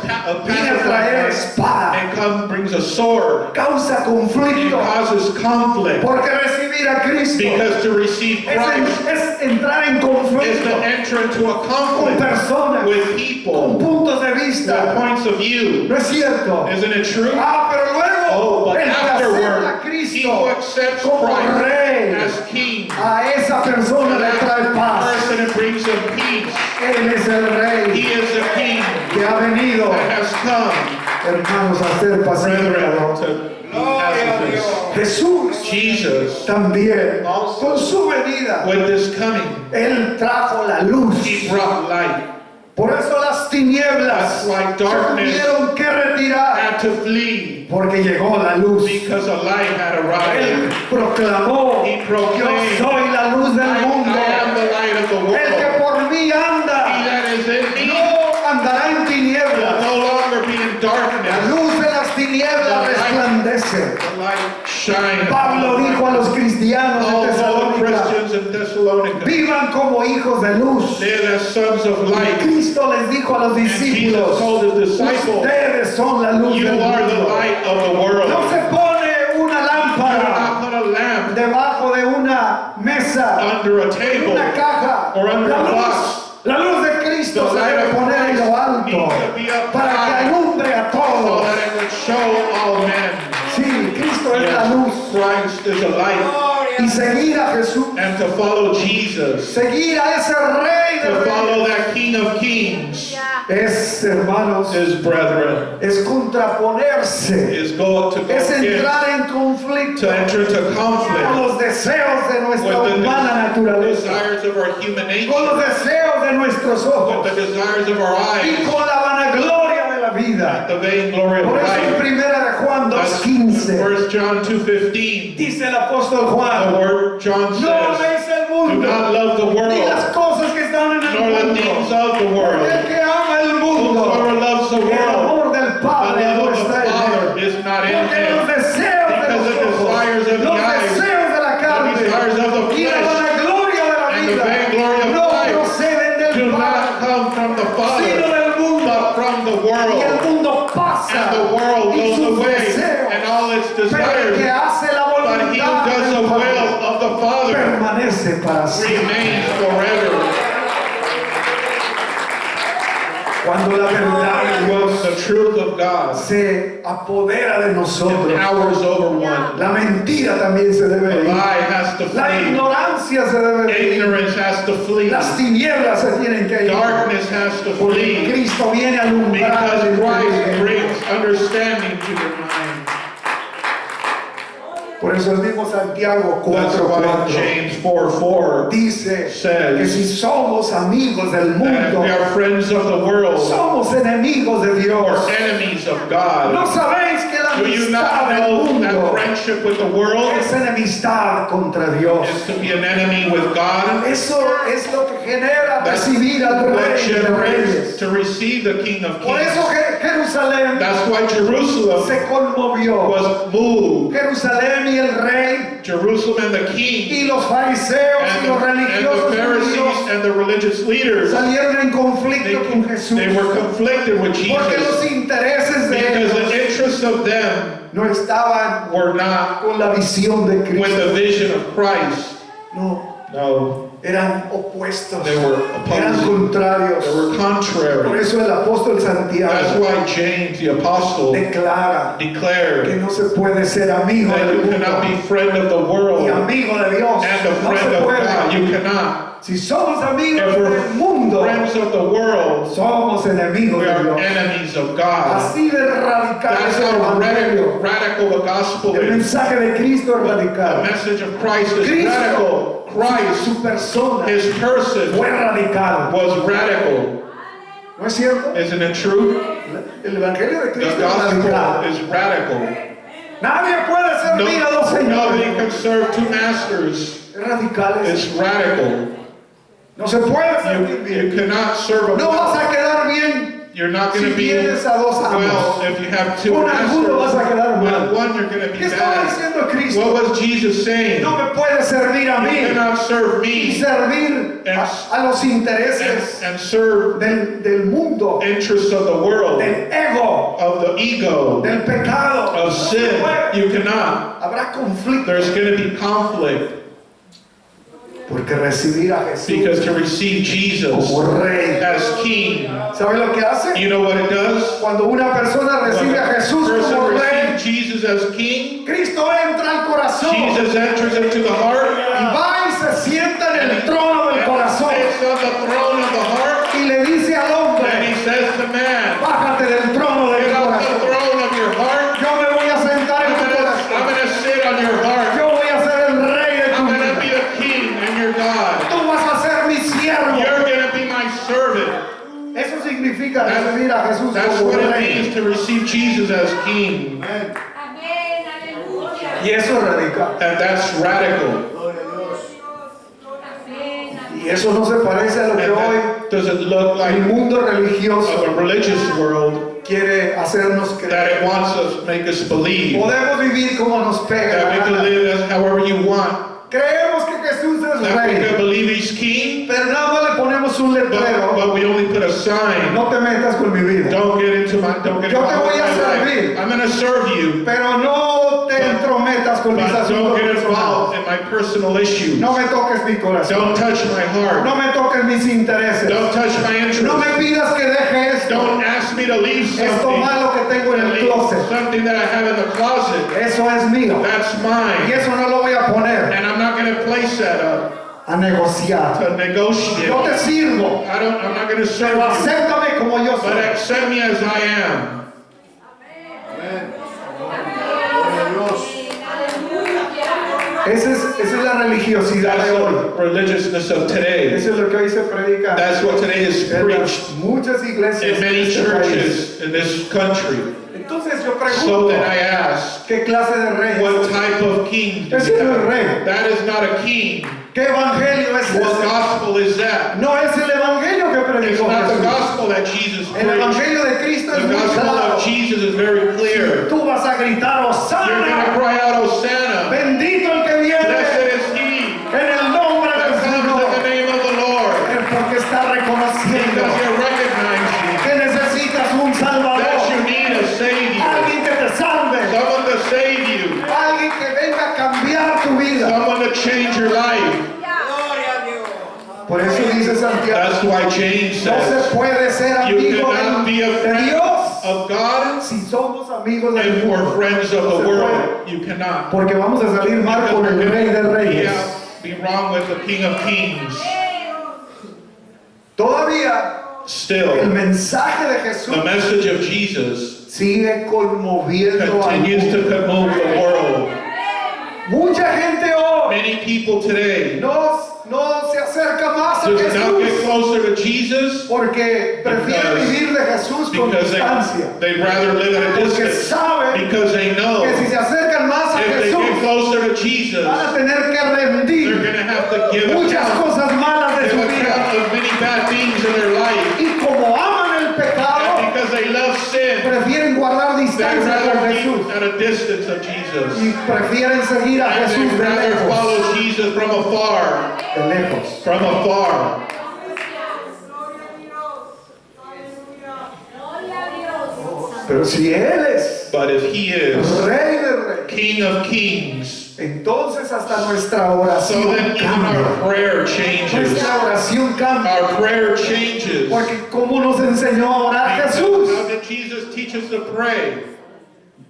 viene a traer espada, and brings a sword. causa It conflicto, causes conflict. porque recibir a Cristo Because to receive Christ es entrar en is to conflicto enter into a con conflict personas, with con people, puntos de with vista. points of view. ¿No es cierto? Isn't it true? Pero luego Oh, but el que acepta a afterward, he Cristo who accepts como Christ rey, as king, a esa persona le trae paz. person it brings him peace. Él es el rey He is the king que ha venido, that has come, hermanos, a ser brethren, pacificador. to pacifist. Jesús Jesus, también, con su venida, with this coming, Él trajo la luz. he brought light. Por eso las tinieblas That's why se darkness tuvieron que retirar, had to flee porque llegó la luz. because a light had Él arrived. proclamó, He yo proclaimed, soy la luz del I mundo. am the light of the El que world. por mí He anda, that is in me no andará en will tinieblas. no longer be in La darkness. luz de las tinieblas resplandece. The light shine. Pablo dijo a los cristianos All de the Tesalónica, Christians in Thessalonica vivan como hijos de luz. live as sons of light. Cristo les dijo a los And Jesus discípulos, told his disciples, ustedes son la luz you del are the mundo. light of the world. No se pone una Do lámpara not put a lamp debajo de una mesa, under a en table. una caja. Or under a La box. luz de Cristo The se light debe of poner en lo Christ alto needs to be up para que high alumbre a so todos. that it would show all men. Sí, Cristo es la luz. Christ is a light. Y seguir a Jesús, And to follow Jesus, seguir a ese rey de to follow reyes, that King of Kings, es, hermanos, his brethren, es contraponerse, is go to go es against, entrar en conflicto to enter into con conflict los deseos de nuestra with the humana naturaleza, desires of our human con los nature, deseos de nuestros with ojos the desires of our y eyes, con la vanagloria de la vida. the vain glory of Por eso en life. primera de Juan That's 2:15 1 John 2:15. dice el apóstol The Juan, word John no says, améis el do mundo not love the ni world, las cosas que están en el nor the things mundo. of the world. El que ama el mundo, Whosoever loves the el world, amor del the Padre no love of the está en Father él. is not in Porque los him. deseos de Because los the ojos, desires of the los eyes, deseos de la the carne desires of the y la flesh, vanagloria de la and the vida vainglory of no life proceden do del not Padre, come from the sino Father, del mundo. but from the Y el world. mundo pasa And the world y goes sus away, deseos, and all its pero el que desires. hace la But he who voluntad does the del will Padre of the Father permanece para siempre. remains forever. Cuando la verdad de When Dios the truth of God se apodera de nosotros, empowers over one, la mentira también se debe the ir. lie has to La flee, ignorancia se debe ir. ignorance has to flee, Las tinieblas se tienen que ir. darkness has to Porque flee, Cristo viene a alumbrar because el Christ entendimiento. brings understanding to your mind. Por eso el mismo Santiago That's why 4:4 James 4:4 dice says que si somos amigos del that if mundo, we are friends of the world somos enemigos de or Dios. enemies of ¿No God, sabéis que la do you amistad not del know that mundo friendship with the world es enemistad contra Dios? is to be an enemy with God? Eso es lo que genera That's recibir al what Rey de generates Reyes. to receive the King of Por eso Kings. Jerusalén That's why Jerusalem se conmovió. was moved. Jerusalén y el rey Jerusalem and the king y los fariseos y and los the religiosos Pharisees judíos and the religious leaders, salieron en conflicto con Jesús they were conflicted with porque los Jesus intereses de because ellos the interests of them no estaban were not con la visión de with Cristo. the vision of Christ. No, No, eran opuestos, they were eran opposing. contrarios. They were Por contrary. eso el apóstol That's Santiago why James, the apostle, declara que declared no se puede ser amigo that del you cannot mundo be friend of the y world amigo de Dios. and a No friend se of puede. God. You cannot. Si somos amigos If we're del mundo, friends of the world, somos enemigos we de are Dios. enemies of God. Así de radical That's es el how evangelio. radical the gospel El is. mensaje de Cristo es The radical. message of Christ is Cristo, radical. Christ, su persona, his person, fue radical. was radical. ¿No es cierto? Isn't it true? El evangelio de The Cristo es gospel radical. is radical. Nadie puede servir a dos Nobody señores. can serve two masters. Es radical. It's radical. No se puede servir You bien. cannot serve a No vas master. a quedar bien You're not si going to be tienes a dos well amos. if you have two Con alguno vas a masters. quedar With mal. one, you're going to be ¿Qué estaba bad. diciendo Cristo? What was Jesus saying? No me puedes servir a You mí cannot serve y me servir a los intereses and serve del mundo, interests of the world, del ego, of the ego, del pecado. of No se sin. puede. You cannot. Habrá conflicto There's going to be conflict porque recibir a Jesús because to receive Jesus como rey. as king, ¿Sabe lo que hace? you know what it does? Cuando una persona When recibe a a Jesús person como rey, receives Jesus as king, Cristo entra al corazón Jesus enters into the y heart va y se sienta en el trono del corazón sits on the throne of the heart, y le dice al and hombre, he says to man, bájate del trono del get off the corazón. throne of your heart. Yo me voy a sentar en tu I'm corazón. going to sit on your heart. Yo voy a ser el rey de tu I'm going to vida. be the king and your God. Tú vas a ser mi siervo. You're going to be my servant. Eso significa recibir a Jesús That's como what it rey. means to receive Jesus as king. Amén, aleluya. Y eso es radical. And that's radical. Gloria a Dios. Y eso no se parece a lo que And hoy that doesn't look el like mundo of religioso a religious world quiere hacernos that creer. it wants us, make us believe Podemos vivir como nos pega la that we can gana. live as however you want. Creemos que Jesús es That we rey, can believe he's king, pero nada más le ponemos un letrero. but we only put a sign. No te metas con mi vida. Don't get into my Yo te voy a servir. life. I'm going to serve you, Pero no te entrometas con mis but don't asuntos get involved personales. in my personal issues. No me toques mi corazón. Don't touch my heart. No me toques mis intereses. Don't touch my No me interests. pidas que deje esto. Don't ask me to leave Esto something. malo que tengo en el Leave closet. something that I have in the closet. Eso es mío. That's Y mine. eso no lo voy a poner And I'm not going to place that up a negociar. to negotiate. Yo te sirvo, I'm not going to serve pero you, acéptame como yo but soy. accept me as I am. Amén. Gloria a Dios. Esa es la religiosidad That's de hoy. the religiousness of today. Eso es lo que hoy se predica That's what today is en preached muchas iglesias in en many este país. churches in this country. Entonces yo So pregunto, then I ask, ¿qué clase de rey? what type of king do Ese you no es have? rey. That is not a king. ¿Qué evangelio es What ese? gospel is that? No es el evangelio que It's predicó not the Jesús. gospel that Jesus El preached. evangelio de Cristo es The muy gospel claro. of Jesus is very clear. Tú vas a gritar, You're going to Hosanna, cry out, Hosanna. bendito el que Blessed viene is he en el nombre that del comes in the Señor. name of the Lord. Porque está reconociendo Because you recognize que necesitas un that Salvador, you need a Savior. alguien que te salve, Someone to save you. alguien que venga a cambiar tu vida. Someone to change your life. Gloria a Dios. Por eso dice Santiago, That's why James no says, se puede ser you amigo cannot be a de friend Dios of God si somos amigos del and mundo. we're friends of No the se world. puede. You cannot. Porque vamos a salir mal con el Rey de Reyes. Be wrong with the King of Kings. Todavía el Still, mensaje de Jesús the message of Jesus sigue conmoviendo al continues to mundo. commove the world. Mucha gente hoy Many people today no se acerca más a does not get Jesús closer to Jesus porque prefieren vivir de Jesús con because distancia. they'd rather live at a Porque distance, saben because they know que si se acercan más a if they get Jesús closer to Jesus, van a tener que they're rendir going to have to give muchas account, cosas malas de su give vida. account of many bad things in their life. Y como aman el And pecado, because they love sin, prefieren guardar they'd distancia con rather Jesús be at a distance of Jesus. y prefieren seguir a And Jesús they'd de rather lejos. follow Jesus from afar. De lejos. From afar. Pero si Él es But if He is Rey de Reyes, King of Kings, entonces hasta nuestra so oración then even cambia. our prayer changes. Nuestra oración cambia. Our prayer changes. Porque como nos enseñó a orar Jesús, How did Jesus teach us to pray?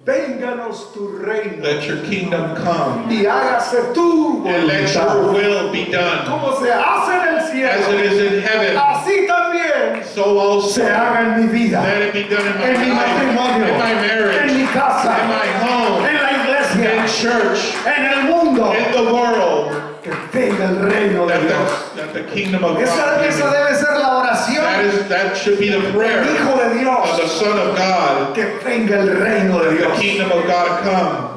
vénganos tu reino Let your kingdom come y hágase tu and let your voluntad. will be done. Como se hace en el As it cielo, is in heaven, así también so also se haga en mi vida, let it be done in my en mi life, matrimonio, in my en marriage, mi in casa, my home, en la in iglesia, church, en el mundo. in the world. Que venga el reino de Dios. That the kingdom of Esa God be debe made. ser la oración That should be the prayer del Hijo de of the Dios. Son of God. Que venga el reino de The Dios. kingdom of God come.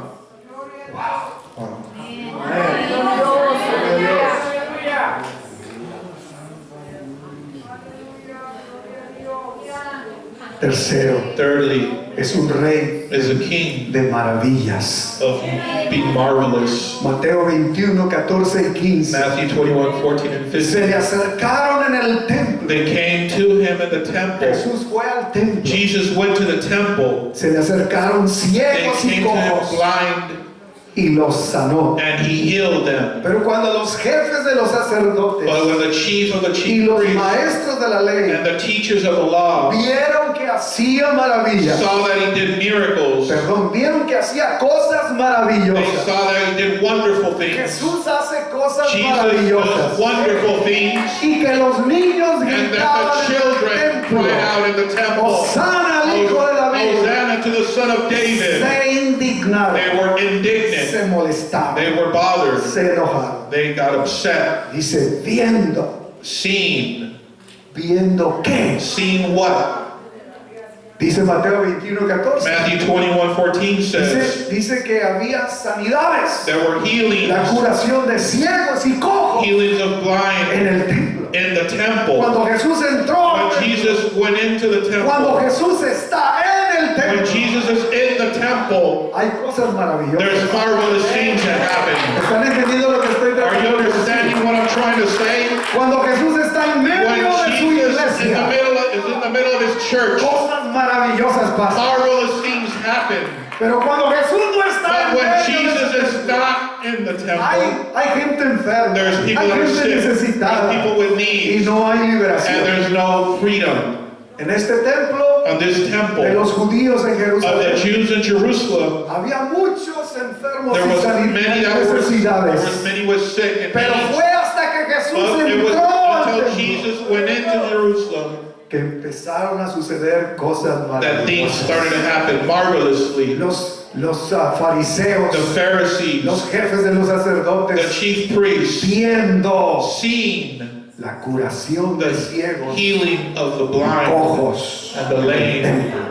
Tercero, Thirdly, es un rey is a king de maravillas. of being marvelous. Mateo 21, 14 y 15. Matthew 21, 14 and Se le 15. acercaron en el templo. They came to him in the temple. Jesús fue al templo. Jesus went to the temple. Se le acercaron They ciegos y came to him cojos blind, y los sanó. and he healed them. Pero cuando los jefes de los But sacerdotes when the chief of the y chief los priests maestros de la ley and the teachers of the law vieron que hacía maravillas, saw that he did miracles, perdón, vieron que hacía cosas they maravillosas. saw that he did wonderful things. Jesús hace cosas Jesus maravillosas. does wonderful things, Y que los niños and that gritaban the en el children templo, cried out in the temple, Hosana al Hijo de David. Hosanna to the Son of David. Se indignaron, They were indignant. se molestaban, They were bothered. se enojaron. They got upset. Dice, viendo qué. Seen what? Dice Mateo 21:14. Matthew 21:14 says Dice que había sanidades, there were healings, la curación de ciegos y cojos healings of blind en el templo. in the temple. Cuando Jesús entró, When Jesus went into the cuando temple, Jesús está en el when templo, Jesus is in the temple, hay cosas maravillosas. there's marvelous things that happen. ¿Están entendiendo lo que estoy Are you tratando de decir? understanding what I'm trying to say? Cuando Jesús está en medio When de su Jesus is in iglesia, the middle of his church, cosas maravillosas pasan. marvelous things happen. Pero cuando Jesús no está But en when medio Jesus de is not in the temple, hay gente enferma, there's people hay that are gente sick, necesitada there's people with y needs, no hay and liberación. there's no freedom. En este templo On this de temple los judíos en of the Jerusalén Jews in Jerusalem, había muchos enfermos there y was many that were necesidades. many was sick and Pero needs. fue hasta que Jesús But it was entró al until templo Jesus went into Jerusalem que empezaron a suceder cosas that things maravillosas. started to happen marvelously. Los fariseos, The Pharisees, los jefes de los the sacerdotes, chief priests, viendo seeing la curación de the ciegos, healing of the blind cojos. and the lame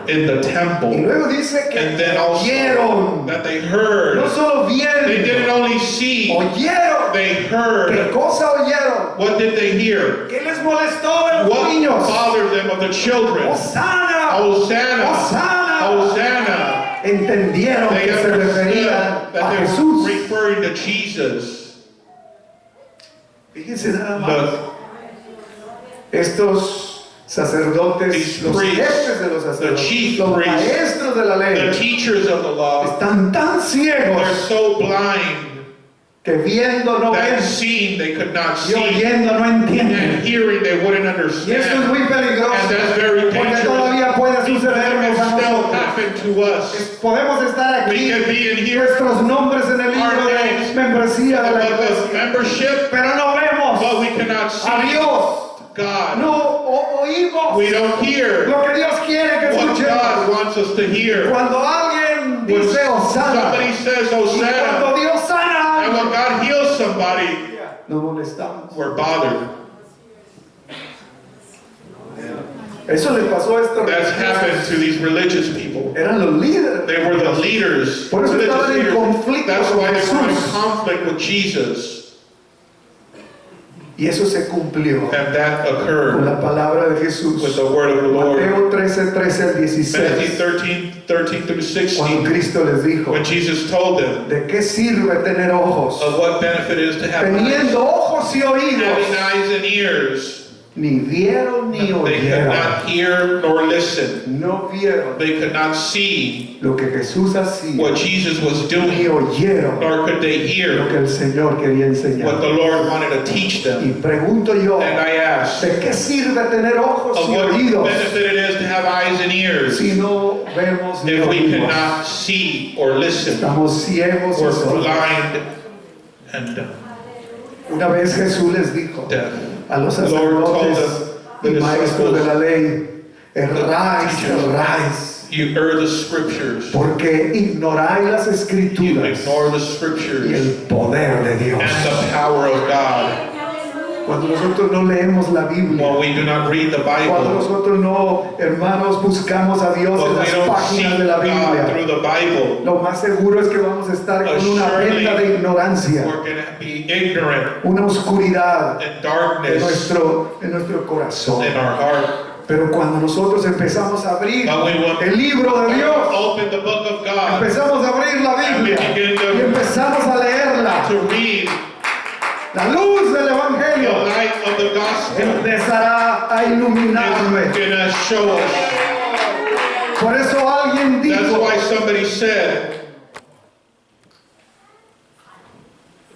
in the Y temple. luego dice que And then also oyeron, that they no heard, solo they didn't vieron, only see, oyeron. they ¿Qué heard. cosa oyeron? What did they hear? ¿Qué les molestó de los What niños? bothered them of the children? Hosana, Hosanna! Hosana. Hosanna! Entendieron They que se understood referían a that they were Jesús. referring to Jesus. Fíjense nada más. The, Estos sacerdotes, These los priests, jefes de los the sacerdotes, chief los priests, maestros de la the ley, teachers of the law, están tan they're ciegos so blind que que viendo no that ven seeing they could not y see, oyendo no and entienden. hearing they wouldn't Y eso es muy understand. peligroso, And that's very porque dangerous. todavía puede Because it sucedernos a can still nosotros. happen to us. Podemos estar We aquí, can be in here, nuestros nombres en el libro our de names, membresía de la of iglesia, membership, pero no vemos but we cannot a see Dios, God. no oímos We don't hear lo que Dios quiere que what escuchemos. God wants us to hear. Cuando alguien When dice Osana, somebody says y Hosanna, cuando Dios sana a and alguien, when God heals somebody, nos molestamos. we're bothered. Eso le pasó a estos That's happened religiosos. to these religious people. Eran los líderes. They were the leaders, Por eso religious estaban en leaders. conflicto That's con why they were in Jesús. conflict with Jesus. Y eso se cumplió And that con occurred la palabra de Jesús. with the word of the Lord. Mateo 13, al Matthew 16. 13 through Cuando 16, Cristo les dijo, when Jesus told them ¿de qué sirve tener ojos? of what benefit it is to have eyes, Teniendo ojos y having oídos, eyes and ears, ni vieron ni they could oyeron. not hear nor listen. No vieron They could not see lo que Jesús hacía, what Jesus was ni doing, oyeron nor could they lo hear que el Señor quería what enseñar. the Lord wanted to teach them. Y pregunto yo, And I asked, ¿de qué sirve tener ojos of y what oídos benefit it is to have eyes and ears si no vemos ni if we oímos? cannot see or listen, Estamos ciegos y or sordos. blind and Una vez Jesús les dijo deaf? a los The Lord told sacerdotes them, y the maestros de la disciples, ley, erráis, teachers, erráis, you err the scriptures, porque ignoráis las you escrituras ignore the y scriptures el poder de Dios. and the power of God. Cuando nosotros no leemos la Biblia, When we do not read the cuando Bible, nosotros no, hermanos, buscamos a Dios en when we las don't seek páginas de la God Biblia, through the Bible, lo más seguro es que vamos a estar con una Surely venda de ignorancia, we're going to be ignorant una oscuridad and en darkness nuestro corazón. in our heart. Pero cuando nosotros empezamos a abrir But we want el libro de to Dios, open the book of God empezamos a abrir la Biblia And we begin to- y empezamos a leerla, to read la luz del the Evangelio light of the gospel. empezará a It's iluminarme. going to show us. Por eso alguien That's dijo why somebody said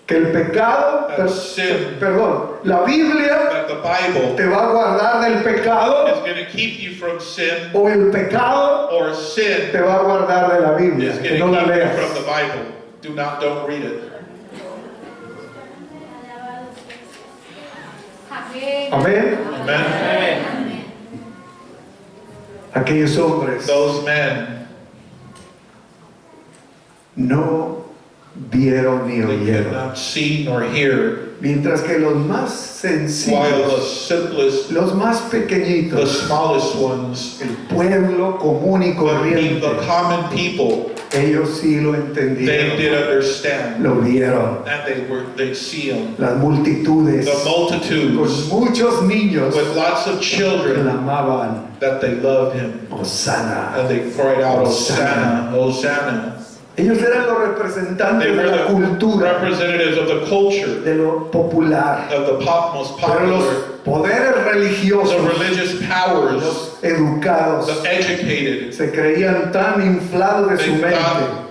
que el pecado, that sin, perdón, la Biblia that the Bible te va a guardar del pecado is going to keep you from sin, o el pecado or sin te va a guardar de la Biblia, is que going no to la keep you leas. from the Bible. Don't read it. Amén. Amen. Aquellos hombres Those men, no vieron ni they could oyeron. not see nor hear, Mientras que los más while the sencillos, simplest, los más the pequeñitos, smallest ones, el pueblo común y corriente, the common people, ellos sí lo they entendieron, did understand, lo vieron. and they see them. Las multitudes The multitudes con muchos niños with lots of que children amaban that they loved him, Hosanna. and they cried out, Hosanna. Hosanna, Hosanna. Ellos eran los representantes They de were la the cultura, representatives of the culture, de lo popular. of the most Pero los popular, poderes the religiosos, religious powers, los educados, the educated, se creían tan inflados de su They mente thought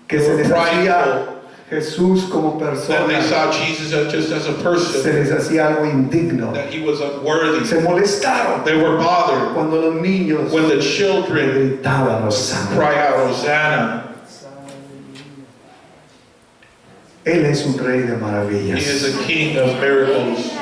que se les they were hacía Jesús como that they persona, saw Jesus just as a se person, les hacía algo indigno. that he was unworthy. Se molestaron They were bothered cuando los niños when the children gritaban Hosanna. cry out, Hosanna. Él es un rey de He is maravillas. a king of miracles.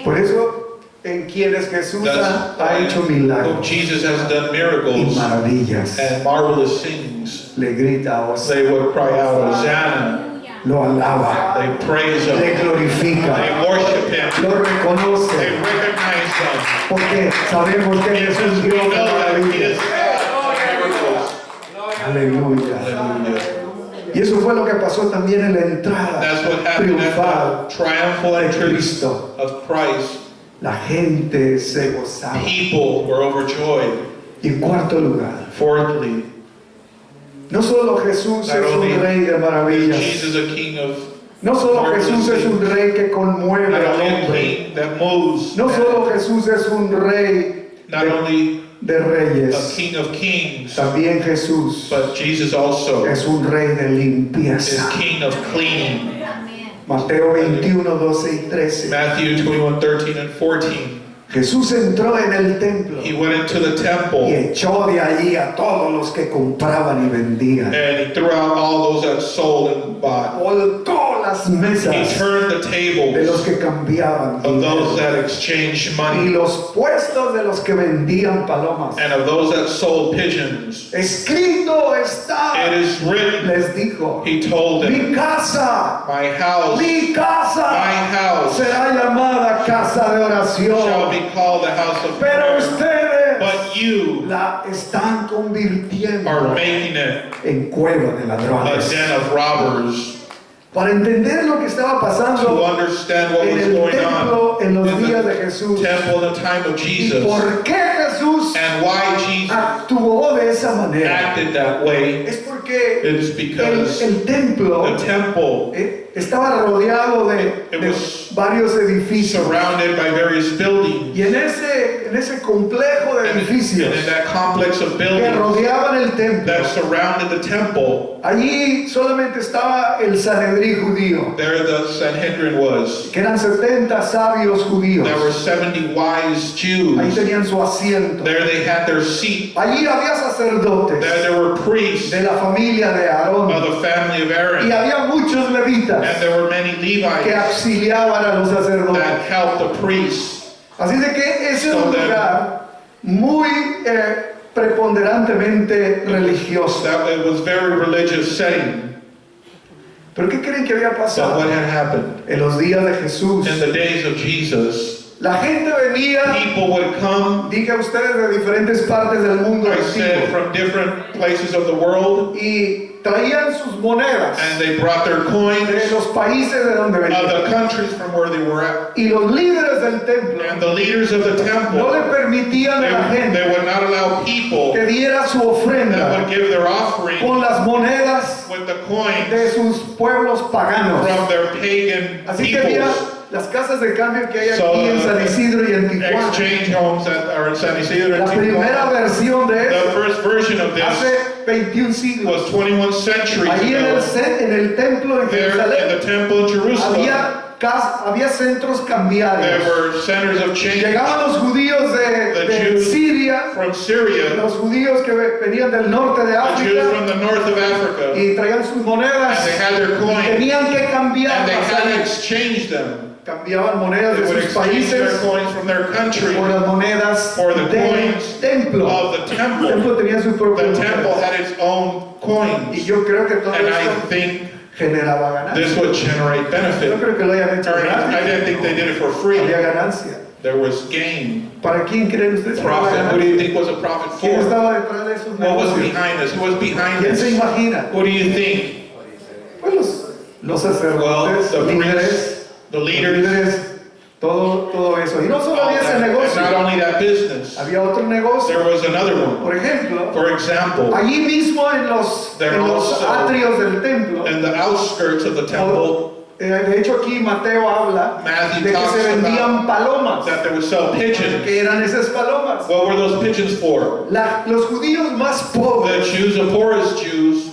Por eso, en quienes Jesús That's ha hecho why milagros Jesus has done y miracles maravillas, and marvelous things. le grita Hosanna, They would cry out, Hosanna. lo alaba, They praise le him. glorifica, They worship him. lo They reconoce, recognize him. porque sabemos que Él es un We Dios know de that he is maravillas. God of miracles. Aleluya. Hallelujah. Y eso fue lo que pasó también en la entrada That's what happened triunfal at the triumphal de entrance Cristo. of Christ. La gente se gozaba. People were overjoyed. Y en cuarto lugar, Fourthly, no solo Jesús Not es un only rey de is maravillas, Jesus a king of, no solo Jesús es un rey que conmueve not al only a hombre, king that moves, no solo Jesús es un rey not only de a reyes. King of kings, También Jesús but Jesus also es un rey de is limpieza. King of cleaning. Mateo 21, 12 y 13. Matthew 21:13 and 14. Jesús entró en el templo He went into the y temple echó de allí a todos los que compraban y vendían. and he threw out all those that sold and bought. Volcó las He mesas turned the de los tables que cambiaban of dinero those that exchanged y money los puestos de los que vendían palomas. and of those that sold pigeons. Escrito está, It is written, les dijo, he told them, mi casa, my house será llamada casa de shall oración, be called the house of pero prayer. ustedes But you la están are convirtiendo making it en cueva de a ladrones. den of robbers. Para entender lo que estaba To pasando understand what en was el going templo en los on días in de the Jesús temple in the time of y Jesus, por qué Jesús and why Jesus actuó de esa manera, acted that way, es porque it is because el templo the temple estaba rodeado It de was varios edificios surrounded by various buildings, y en ese complejo de and edificios in that complex of que buildings rodeaban el templo, that surrounded the temple, allí solamente estaba el Sanedrín judío, there the Sanhedrin was. que eran 70 sabios judíos. There were 70 wise Ahí Jews. tenían su asiento. There they had their seat. Allí había sacerdotes There were priests de la familia de of Aarón the family of y Aaron, había muchos levitas and there were many que Levites auxiliaban a los that sacerdotes. helped the priests. Así de que ese era So un then- lugar muy preponderantemente religioso. That it was very religious setting. ¿Pero qué creen que había But pasado what had happened? en los días de Jesús? In the days of Jesus, La gente venía, people would come, dije a ustedes, de diferentes partes del mundo I said, antiguo from different places of the world, y traían sus monedas and they brought their de coins los países de donde of venían. the countries from where they were at. Y los líderes del templo And the leaders of the no temple, le permitían a la gente they would not allow people que diera su that ofrenda would give their offering con las monedas with the coins de sus pueblos paganos. from their pagan Así que había peoples. las casas de cambio que hay aquí So, en San Isidro y en Tijuana. Exchange homes that are in San Isidro La and primera Tijuana. versión de The eso first version of this hace 21 siglos. was 21 centuries Allí en ago. en el templo en There in Jerusalén the temple in Jerusalem, había centros there cambiarios. were centers of change Llegaban los judíos The de Jews Siria, from Syria, los judíos que venían del norte de the Jews África from the north of Africa, y traían sus monedas and they had their y coins, tenían que and they cambiarlas. had to Ahí. exchange them. Cambiaban monedas They de would sus exchange their países coins from their country por las monedas for the del coins templo. of the El temple. templo tenía su propia The temple moneda. had its own Y coins, yo creo que todo and I esto think generaba ganancia. this would generate No benefit. creo que lo hayan hecho Or I gratis. didn't think they did it for free. Había ganancia. There was gain. ¿Para quién creen ustedes que era la Profit. Who do ganancia? you think was a profit ¿Quién for? estaba detrás de esos What was negocios? behind this? Who was behind ¿Quién se this? imagina? What do you think? Pues los sacerdotes, Well, the líderes, priests, the los leaders, líderes, todo eso. Y no solo all había ese that. And negocio, not only that business, había otro negocio. there was another one. Por ejemplo, For example, allí mismo en los There also- atrios del templo, in the outskirts of the temple, de hecho aquí Mateo habla Matthew de que talks se vendían palomas. that they would sell pigeons. ¿Qué eran esas palomas? What were those pigeons for? Los judíos más The pobres Jews, the poorest Jews,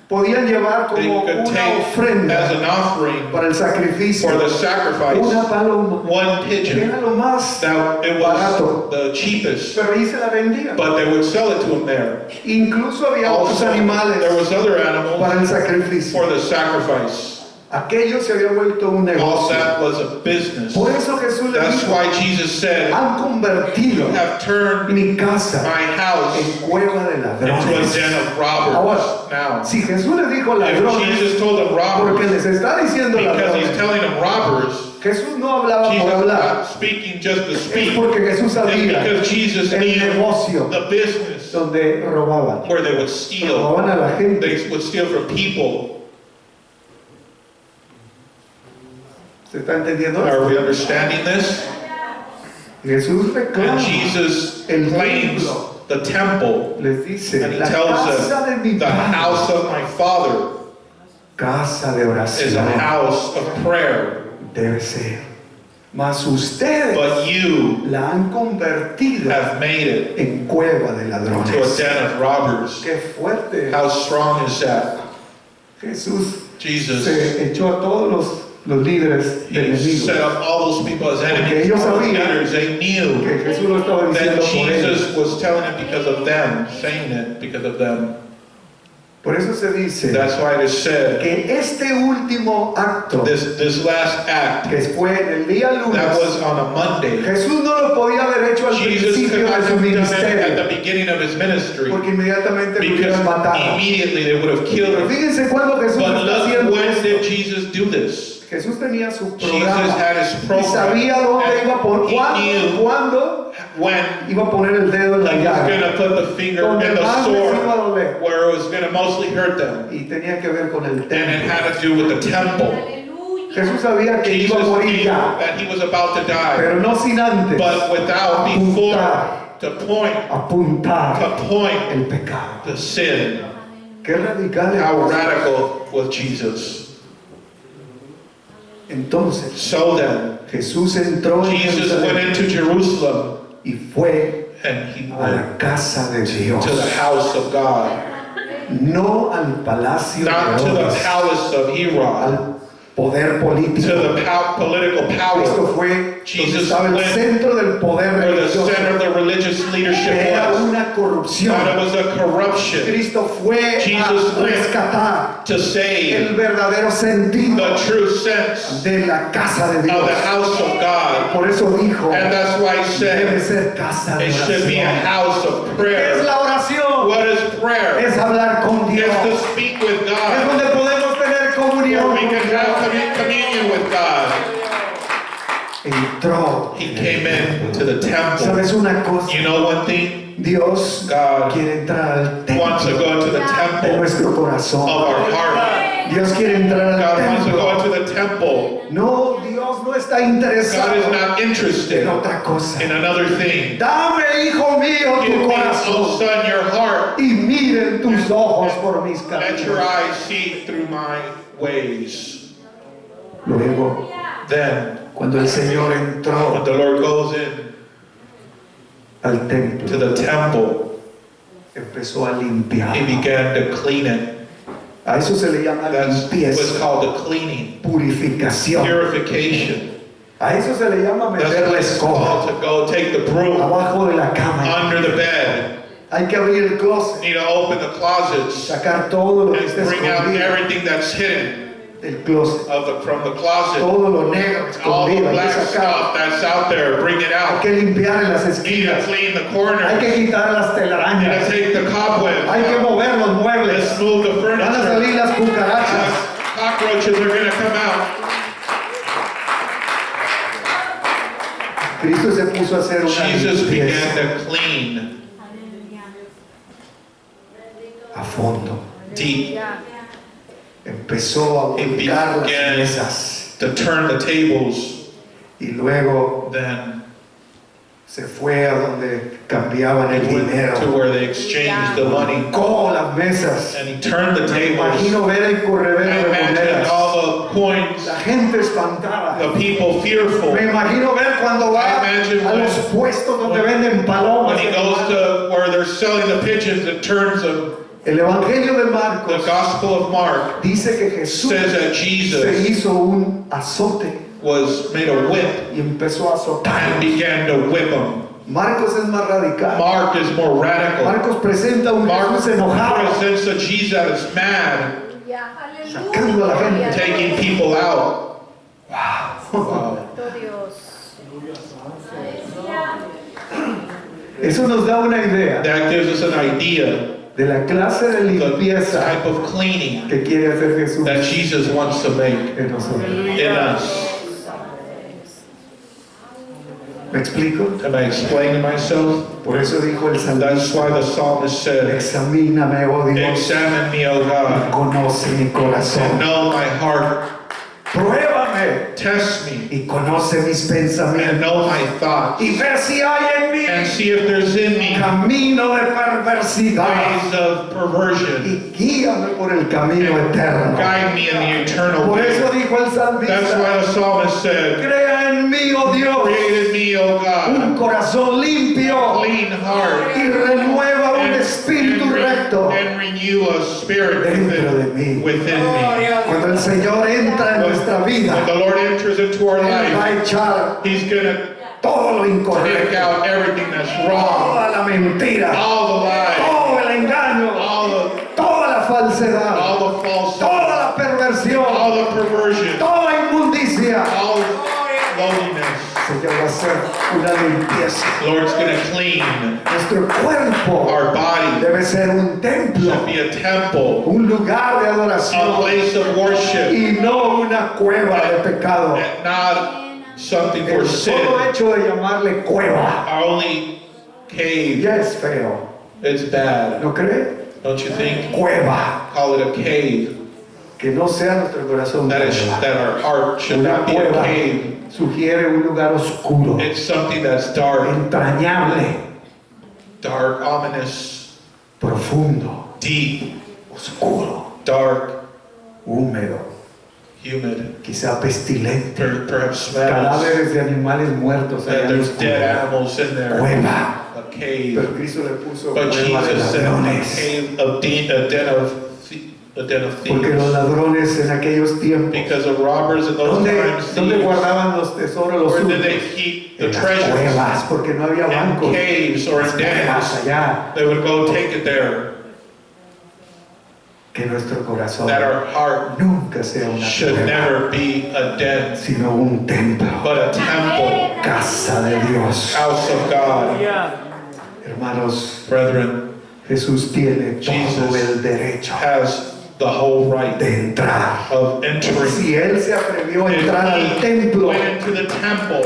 podían llevar they como could una take as ofrenda an offering para el sacrificio for the sacrifice una paloma. one pigeon. Era lo más, That it Barato. was the cheapest, pero ahí se la vendían. but they would sell it to him there. Incluso había otros Also, there animales was other animals para el sacrificio. for the sacrifice. Aquello se había vuelto un All negocio. that was a business. Por eso Jesús le That's dijo, why Jesus said, han convertido have turned mi casa my house en cueva de into a ladrones. den of Ahora, robbers. Now, si Jesús le dijo if ladrones, Jesus told them porque robbers, les está diciendo because he's ladrones, telling them robbers, Jesús no hablaba Jesus por is hablar, not speaking just to es speak. porque Jesús It's sabía because Jesus el knew negocio the business donde robaban. where they would steal. Robaban a la gente. They would steal from people. ¿Se está entendiendo? Are we understanding this? Jesús And reclama, Jesus El claims templo. the temple, les dice, and he la tells casa de them, mi the padre, house of my Father casa de is a oración house of prayer. debe ser. Mas ustedes But you la han convertido have made it en cueva de to a ladrones. den of robbers. Qué fuerte. How strong is that? Jesús Jesus, se echó a todos los líderes de he enemigos. set up all those people as Porque enemies. ellos All those sabían leaders, they knew Que Jesús lo estaba that diciendo por ellos. Jesus was telling it because of them, saying it because of them. Por eso se dice That's why it is said, que este último acto, this last act, que fue en el día that lunes, was on a Monday. Jesús no lo podía haber hecho al Jesus could principio not de su have done it at ministerio, the beginning of his ministry porque inmediatamente lo because hubieran matado. immediately they would have killed Pero him. fíjense cuando Jesús But está look, haciendo when did esto. Jesus do this? Jesús tenía su Jesus programa had his y program. sabía dónde iba a poner, He knew cuándo when iba a poner el dedo en la he was going llaga to put the finger Donde in the más les iba a sword doler. where it was going to mostly hurt them. y tenía que ver con el And it templo. had to do with the temple. Aleluya. Jesús sabía que Jesus iba a morir knew ya, that he was about to die. pero no sin antes But without before to point apuntar el el pecado. the sin. Qué radical es How eso. radical was Jesus? Entonces So then, Jesús entró en Jesus went Jerusalén into Jerusalem y fue and he a went la casa de Dios, to the house of God, no al palacio not de to the Herodes, palace of Herod, al poder to político. the political power, Cristo fue donde Jesus estaba el went centro del poder where the religioso. center of the religious leadership Era was. una That it corrupción. was a corruption Cristo fue Jesus a went rescatar to save el verdadero sentido the true sense de la casa de of Dios. the house of God. Por eso dijo, And that's why he debe said ser casa de it should be a oración. house of ¿Qué es prayer. la oración? What is prayer? Es hablar con Dios. It's to speak with Es God, donde podemos tener where comunión we con can have Dios. communion with God. Entró. He came in to the temple. ¿Sabes una cosa? You know one thing? Dios God quiere entrar al wants to templo go into the de temple nuestro of corazón. our heart. Dios quiere entrar al God wants to go templo. into the temple. No, Dios no está God is interesado not interested en otra cosa. in another thing. Dame, hijo mío, Give tu me, corazón oh son, your heart. y miren tus ojos por mis Let your caminos. eyes see through my ways. Luego, Then, cuando el Señor when entró the Lord goes in al to templo, the temple, empezó a limpiar. he began to clean it. A eso se le llama That's what's limpieza, called the cleaning, purificación. purification. A eso se le llama That's meter la what it's escoba called to go take the broom abajo de la cama. under the bed. Hay que abrir el closet, You need to open the closets sacar todo lo que and está bring out escondido everything that's hidden del closet, from the closet. todo lo negro All the escondido. Hay black que sacar, stuff that's out there, bring it hay out. que limpiar en las You need to esquinas, clean the hay corners. que quitar las You need to telarañas, take the cobwebs hay que out. mover los muebles. Let's move the Van a furniture. salir las cucarachas. Cockroaches are going to come out. Cristo se puso a hacer una Jesus began limpieza to clean a fondo. deep, Empezó a He ubicar las began mesas to turn the tables. y luego Then se fue a donde cambiaban el he went to dinero. where they exchanged the money. Ubicó las mesas. And he turned the Me tables. imagino ver el I corredero de imagined monedas. all the coins, La gente espantada. the people fearful. Me imagino ver cuando va I imagine a when- los puestos donde venden When palomas. he goes to where they're selling the pigeons, it turns them. El Evangelio de The Marcos Gospel of Mark dice que Jesús says that se Jesus hizo un azote was made a whip y empezó a and azotar. began to whip them. Marcos es más radical. Mark is more radical. Marcos presenta un Mark Jesús enojado, presents a Jesus that is mad, sacando a la gente. taking people out. Wow. Eso nos da una idea That gives us an idea de la clase de the limpieza type of cleaning que quiere hacer Jesús that Jesus wants to make en nosotros. in us. ¿Me explico? Am I explaining myself? Por eso dijo el That's salmista, why the psalmist said, examíname, oh Dios, examine me, O y God, conoce mi and corazón. know my heart. Pruébame Test me y conoce mis and pensamientos know my thoughts y ve si hay en mí and see if there's in me camino de perversidad ways of perversion. y guíame por el camino eterno. Guide me in the eternal Por way. eso dijo el That's salmista, why the psalmist said, crea en mí, oh Dios, create in me, O God, un corazón limpio clean heart y renueva un espíritu recto and renew a spirit dentro de mí. within me. Cuando el Señor entra en nuestra When vida, the Lord enters into our Él va life, a echar He's gonna todo lo take incorrecto, out everything that's wrong, toda la mentira, all the lies, todo el engaño, toda la falsedad, all the false, toda la perversión, all the perversion, toda inmundicia. all lowliness. Señor va a hacer una limpieza. Lord's gonna clean Nuestro cuerpo our body. debe ser un templo, Should be a temple, un lugar de a adoración place of worship, y no una cueva de pecado. and not something for El sin. solo hecho de llamarle cueva Our only cave, ya es feo, it's bad, ¿no cree? don't you think? Cueva, Call it a cave. que no sea nuestro corazón That cueva. our heart should Una not be a cueva cave. sugiere un lugar oscuro, It's something that's dark, entrañable, ominous, profundo, deep, oscuro, dark, húmedo, humid, quizá pestilente, perhaps smells. cadáveres de animales muertos allá And en there's dead oscuridad. animals in there. Cueva, A cave. pero Cristo le puso But cueva de Jesus said a ladrones, cave of a den of porque los thieves. ladrones en aquellos tiempos, Because the robbers in those times, ¿dónde thieves, guardaban los tesoros, los where did they surcos? keep the En las treasures? cuevas, porque no había In bancos. caves or Las in cuevas dens. allá. They would go take it there. Que nuestro corazón That our heart nunca sea una should cueva, never be a den, sino un templo, but a temple, casa de Dios. house of God. Hermanos, Brethren, Jesús tiene Jesus todo el derecho has the whole right de entrar. of entering. Si Él se atrevió a If entrar al he templo went into the temple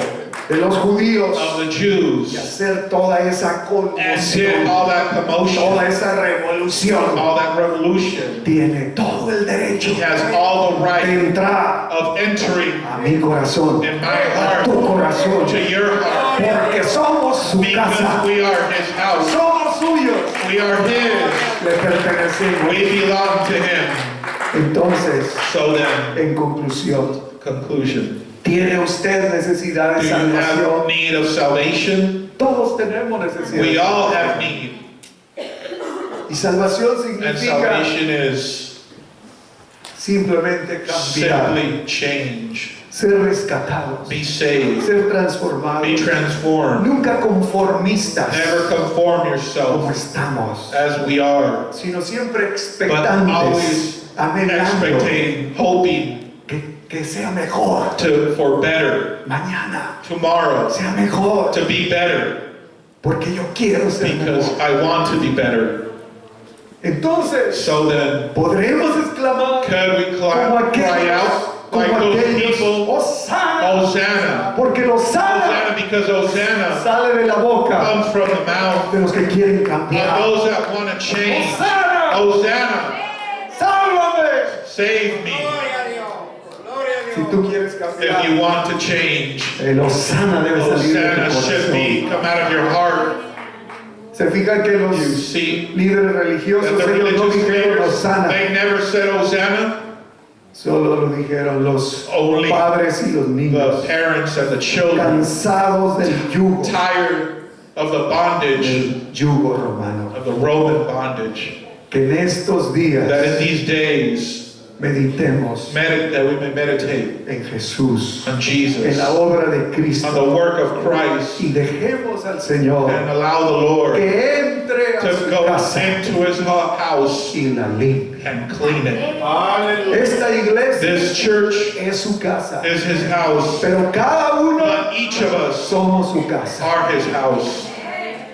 de los judíos of the y Jews hacer toda esa and did conmoción, all that commotion, toda esa revolución, all that revolution, tiene todo el derecho he has all the de right entrar of entering a mi corazón, in my a tu heart corazón, to your heart, porque somos su because casa, we are his house. somos suyos, We are his. le pertenecemos. We belong to him. Entonces, So then, en conclusión, conclusion. ¿tiene usted necesidad Do de you have salvación? need of salvation? Todos tenemos necesidad. We all have need. Y salvación And significa salvation is simplemente cambiar, simply change. ser rescatados, Be saved. ser Be transformados, transformed. nunca conformistas Never conform como yourself estamos, as we are, sino siempre but expectantes, always anhelando expecting, hoping que sea mejor for better mañana, tomorrow, sea mejor, to be better, porque yo quiero ser because mejor. I want to be better. Entonces, So then, podremos exclamar could we como cry out como like those aquellos, people, Hosanna, Hosanna, porque los sana Hosanna, because Hosanna sale de la boca comes from the mouth de los que quieren of cambiar. those that want to change. Hosanna, Hosanna, sálvame. save me Si tú quieres if cambiar, you want to change. el Hosanna debe salir de tu Hosanna should be corazón. come out of your heart. Se fijan que You los see líderes that religiosos the ellos no religious dijeron leaders, Hosanna, they never said Hosanna. solo lo dijeron los Only padres y los the niños, parents and the children, cansados del yugo, tired of the bondage, del yugo romano. of the Roman bondage, Que en estos that in días these days meditemos that we may meditate en Jesús, on en Jesus, la obra de on Cristo, the work of Christ, y dejemos al Señor and allow the Lord que entre a to su go casa into his house y la limpie. and clean it. Esta iglesia This church es su casa, is his house, pero cada uno but each of us somos su casa. are his house.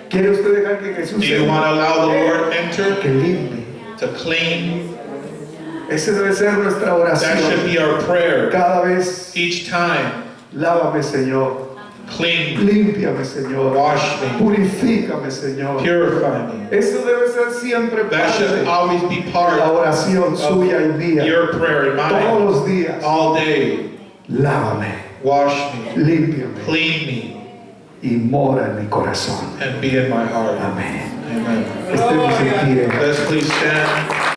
¿Quiere usted dejar que Jesús Do you want to allow the Lord enter que limpie? to clean? Esa debe ser nuestra That should oración. be our prayer. Cada vez, Each time, lávame, Señor. clean, Límpiame, Señor. wash me, Purifícame, Señor. purify me. Eso debe ser siempre That should parte always be de part la of oración suya y mía. your prayer and Todos mine los días. all day. lávame, wash me, límpiame clean me, y mora en mi corazón. and be in my heart. Amén. Amen. Estemos en pie. Let's please stand.